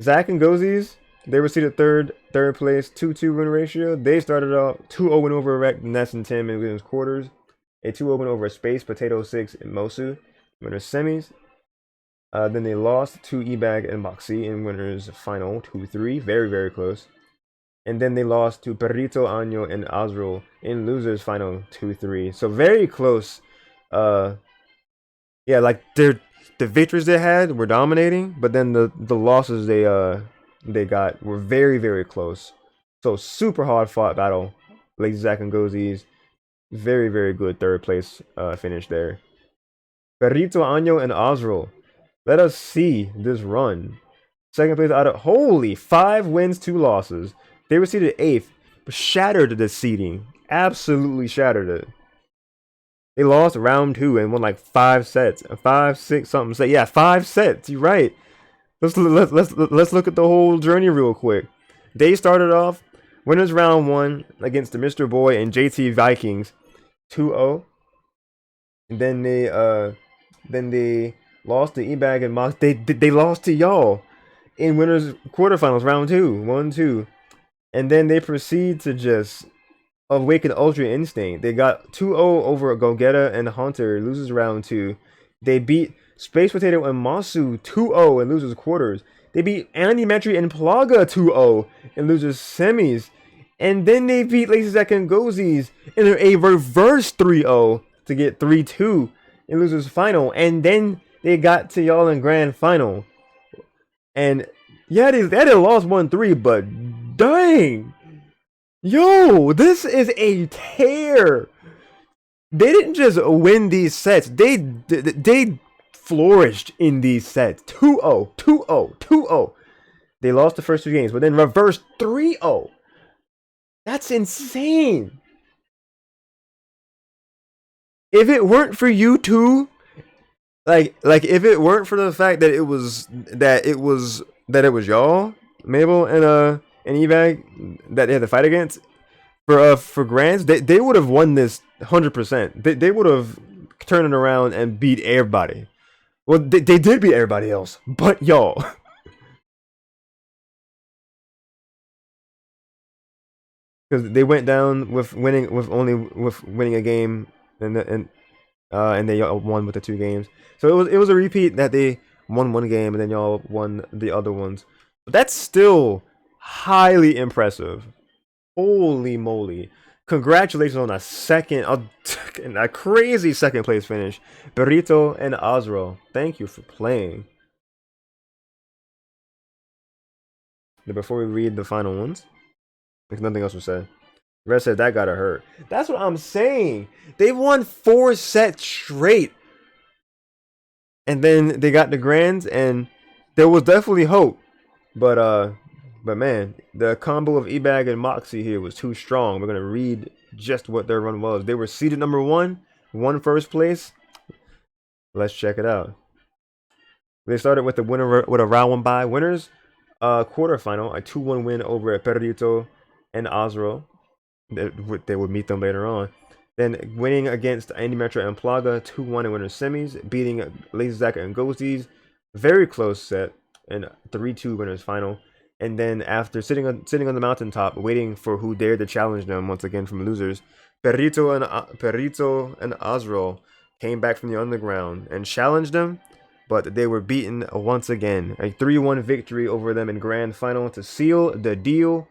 Zach and Goziz, they were seated third place, 2-2 win ratio. They started off 2-0 win over Erect, Ness and Tim in Williams quarters. A 2-0 win over Space, Potato 6, and Mosu, winners semis. Then they lost to Ebag and Moxie in winners final 2-3, very close. And then they lost to Perrito, Año, and Azrael in losers final 2-3. So very close. Yeah, like the victories they had were dominating, but then the losses they got were very close. So super hard fought battle. LazyZach and Goziz, very good 3rd place finish there. Perrito, Año, and Azrael. Let us see this run. 2nd place out of holy 5 wins, 2 losses. They were seeded 8th, but shattered the seeding. Absolutely shattered it. They lost round 2 and won like 5 sets, 5, 6 something. Set. Yeah, 5 sets. You're right. Let's look at the whole journey real quick. They started off winners round 1 against the Mr. Boy and JT Vikings, 2-0. And then they lost to Ebag and Mox. They lost to y'all in winners quarterfinals round 2, 1-2. And then they proceed to just awaken Ultra Instinct. They got 2-0 over Gogeta and Hunter, losers round 2. They beat Space Potato and Masu 2-0 in losers quarters. They beat Andy Metri and Plaga 2-0 in losers semis. And then they beat LazyZach and Goziz in a reverse 3-0 to get 3-2 in losers final. And then they got to y'all in grand final. And yeah, they lost 1-3, but dang, yo, this is a tear. They didn't just win these sets. They flourished in these sets. 2-0, 2-0, 2-0. They lost the first 2 games, but then reversed 3-0. That's insane. If it weren't for you two, like if it weren't for the fact that it was y'all, Mabel and Ebag that they had to fight against for grands, they would have won this 100%. They would have turned it around and beat everybody. Well, they did beat everybody else, but y'all. Because they went down with winning a game, and they won with the 2 games. So it was a repeat that they won 1 game and then y'all won the other ones. But that's still highly impressive. Holy moly! Congratulations on a crazy 2nd place finish, Burrito and Azro. Thank you for playing. But before we read the final ones, there's nothing else to say. Red said that gotta hurt. That's what I'm saying. They won 4 sets straight. And then they got the grands, and there was definitely hope. But man, the combo of Ebag and Moxie here was too strong. We're gonna read just what their run was. They were seeded number 1, won first place. Let's check it out. They started with the winner with a round 1 bye. Winners quarterfinal, a 2-1 win over Perrito and Azro. They would meet them later on. Then winning against Andy Metro and Plaga, 2-1 in winners semis, beating LazyZach and Goziz, very close set, and 3-2 winners final. And then after sitting on the mountaintop, waiting for who dared to challenge them once again from losers, Perrito and Azro came back from the underground and challenged them, but they were beaten once again. A 3-1 victory over them in grand final to seal the deal.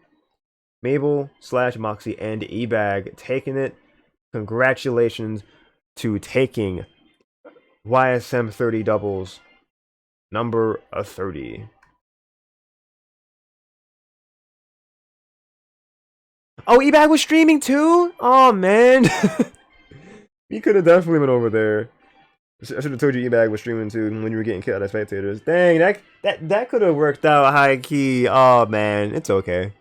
Mabel / Moxie and Ebag taking it. Congratulations to taking YSM 30 doubles number 30. Oh, Ebag was streaming too? Oh man. He could have definitely been over there. I should have told you Ebag was streaming too when you were getting kicked out of spectators. Dang, that could have worked out high key. Oh man, it's okay.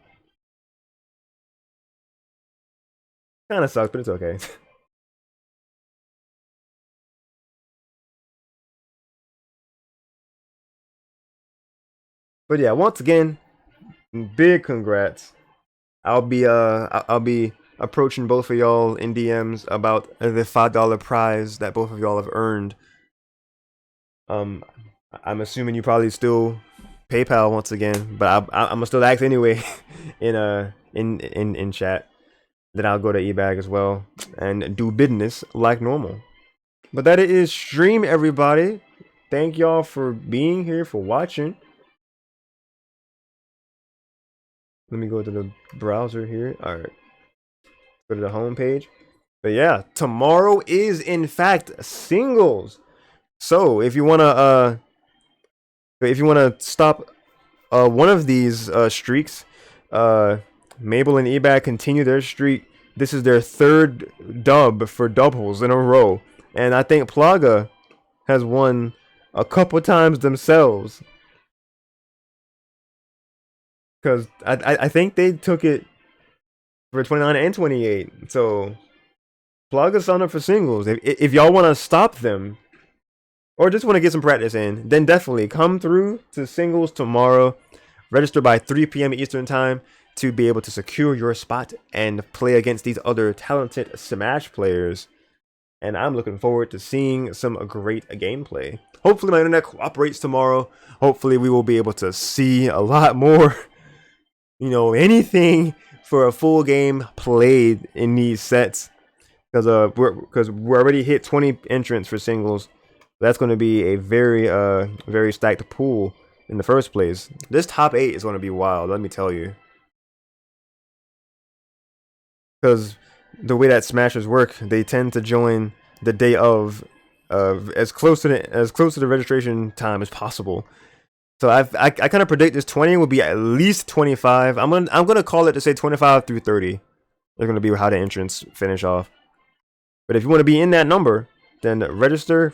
Kind of sucks, but it's okay. But yeah, once again, big congrats. I'll be approaching both of y'all in DMs about the $5 prize that both of y'all have earned. I'm assuming you probably still PayPal once again, but I'm gonna still ask anyway in chat. Then I'll go to Ebag as well and do business like normal. But that is stream, everybody. Thank y'all for being here, for watching. Let me go to the browser here. All right, go to the home page. But yeah, tomorrow is in fact singles. So if you wanna stop one of these streaks, Mabel and Ebag continue their streak. This is their 3rd dub for doubles in a row, and I think Plaga has won a couple times themselves. Because I think they took it for 29 and 28. So Plaga signed up for singles. If y'all want to stop them, or just want to get some practice in, then definitely come through to singles tomorrow. Register by 3 p.m. Eastern time to be able to secure your spot and play against these other talented Smash players. And I'm looking forward to seeing some great gameplay. Hopefully my internet cooperates tomorrow. Hopefully we will be able to see a lot more, you know, anything for a full game played in these sets. Because we're already hit 20 entrants for singles. That's going to be a very stacked pool in the first place. This top 8 is going to be wild, let me tell you. Because the way that Smashers work, they tend to join the day of as close to the registration time as possible. So I kind of predict this 20 will be at least 25. I'm gonna call it to say 25 through 30. They're gonna be how the entrants finish off. But if you want to be in that number, then register.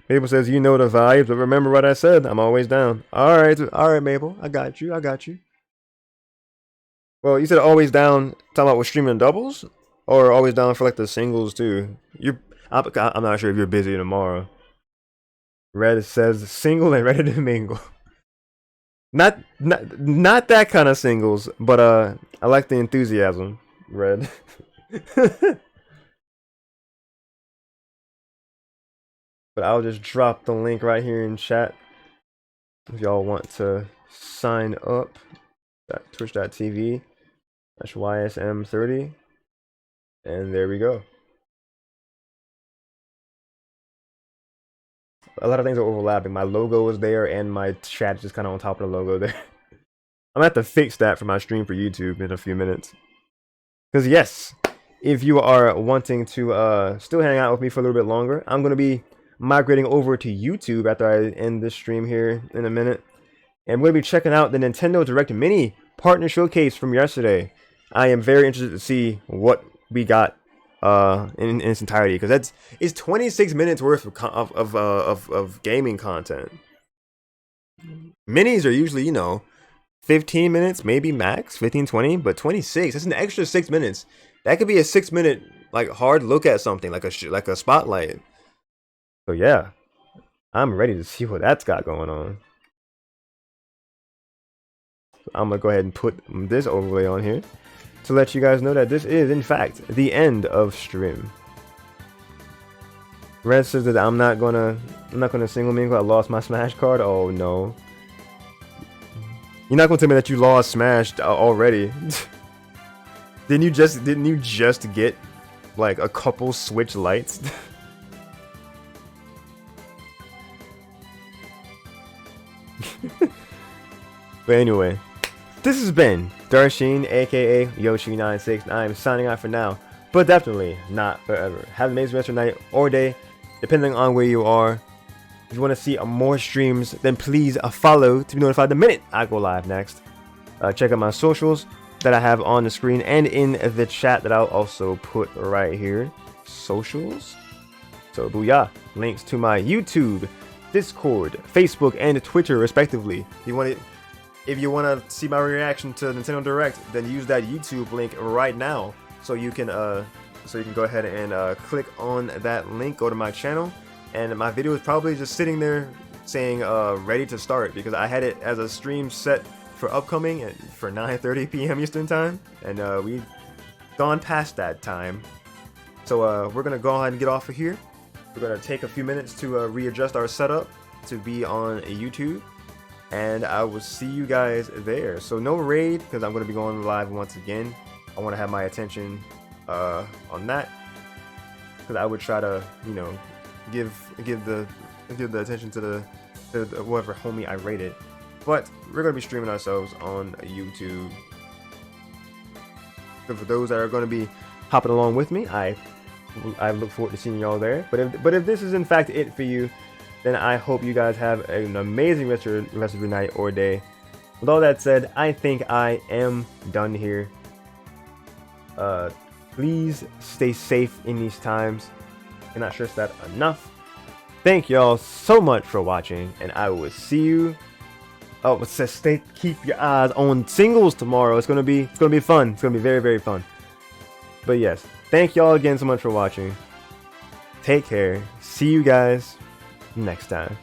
Mabel says, you know the vibes, but remember what I said. I'm always down. All right, Mabel. I got you. Well, you said always down. Talking about with streaming doubles, or always down for like the singles too. I'm not sure if you're busy tomorrow. Red says single and ready to mingle. Not that kind of singles, but I like the enthusiasm, Red. But I'll just drop the link right here in chat if y'all want to sign up. Twitch.tv/YSM30, and there we go. A lot of things are overlapping. My logo is there, and my chat is just kind of on top of the logo there. I'm gonna have to fix that for my stream for YouTube in a few minutes. Because yes, if you are wanting to still hang out with me for a little bit longer, I'm gonna be migrating over to YouTube after I end this stream here in a minute. And we're gonna be checking out the Nintendo Direct Mini Partner Showcase from yesterday. I am very interested to see what we got in its entirety, because it's 26 minutes worth of gaming content. Minis are usually, you know, 15 minutes, maybe max 15-20, but 26, that's an extra 6 minutes. That could be a 6-minute like hard look at something, like a spotlight. So yeah, I'm ready to see what that's got going on. I'm gonna go ahead and put this overlay on here to let you guys know that this is in fact the end of stream. Red says that I'm not gonna single mingle. I lost my Smash card. Oh no. You're not gonna tell me that you lost Smash already. Didn't you just get like a couple Switch lights? But anyway, this has been Yoshean, aka Yoshi96. I'm signing out for now, but definitely not forever. Have an amazing rest of your night or day, depending on where you are. If you want to see more streams, then please follow to be notified the minute I go live next. Check out my socials that I have on the screen and in the chat that I'll also put right here. Socials. So booyah! Links to my YouTube, Discord, Facebook, and Twitter, respectively. If you want to see my reaction to Nintendo Direct, then use that YouTube link right now, so you can go ahead and click on that link, go to my channel, and my video is probably just sitting there saying ready to start, because I had it as a stream set for upcoming for 9:30 p.m. Eastern time, and we've gone past that time. So we're gonna go ahead and get off of here. We're gonna take a few minutes to readjust our setup to be on YouTube, and I will see you guys there. So no raid, because I'm gonna be going live once again. I want to have my attention on that, because I would try to, you know, give the attention to the whoever homie I rated. But we're gonna be streaming ourselves on YouTube. So for those that are gonna be hopping along with me, I look forward to seeing y'all there. But if this is in fact it for you, then I hope you guys have an amazing rest of your night or day. With all that said, I think I am done here. Please stay safe in these times. Cannot stress that enough. Thank y'all so much for watching, and I will see you. Oh, it says keep your eyes on singles tomorrow. It's gonna be fun. It's gonna be very, very fun. But yes, thank y'all again so much for watching. Take care. See you guys next time.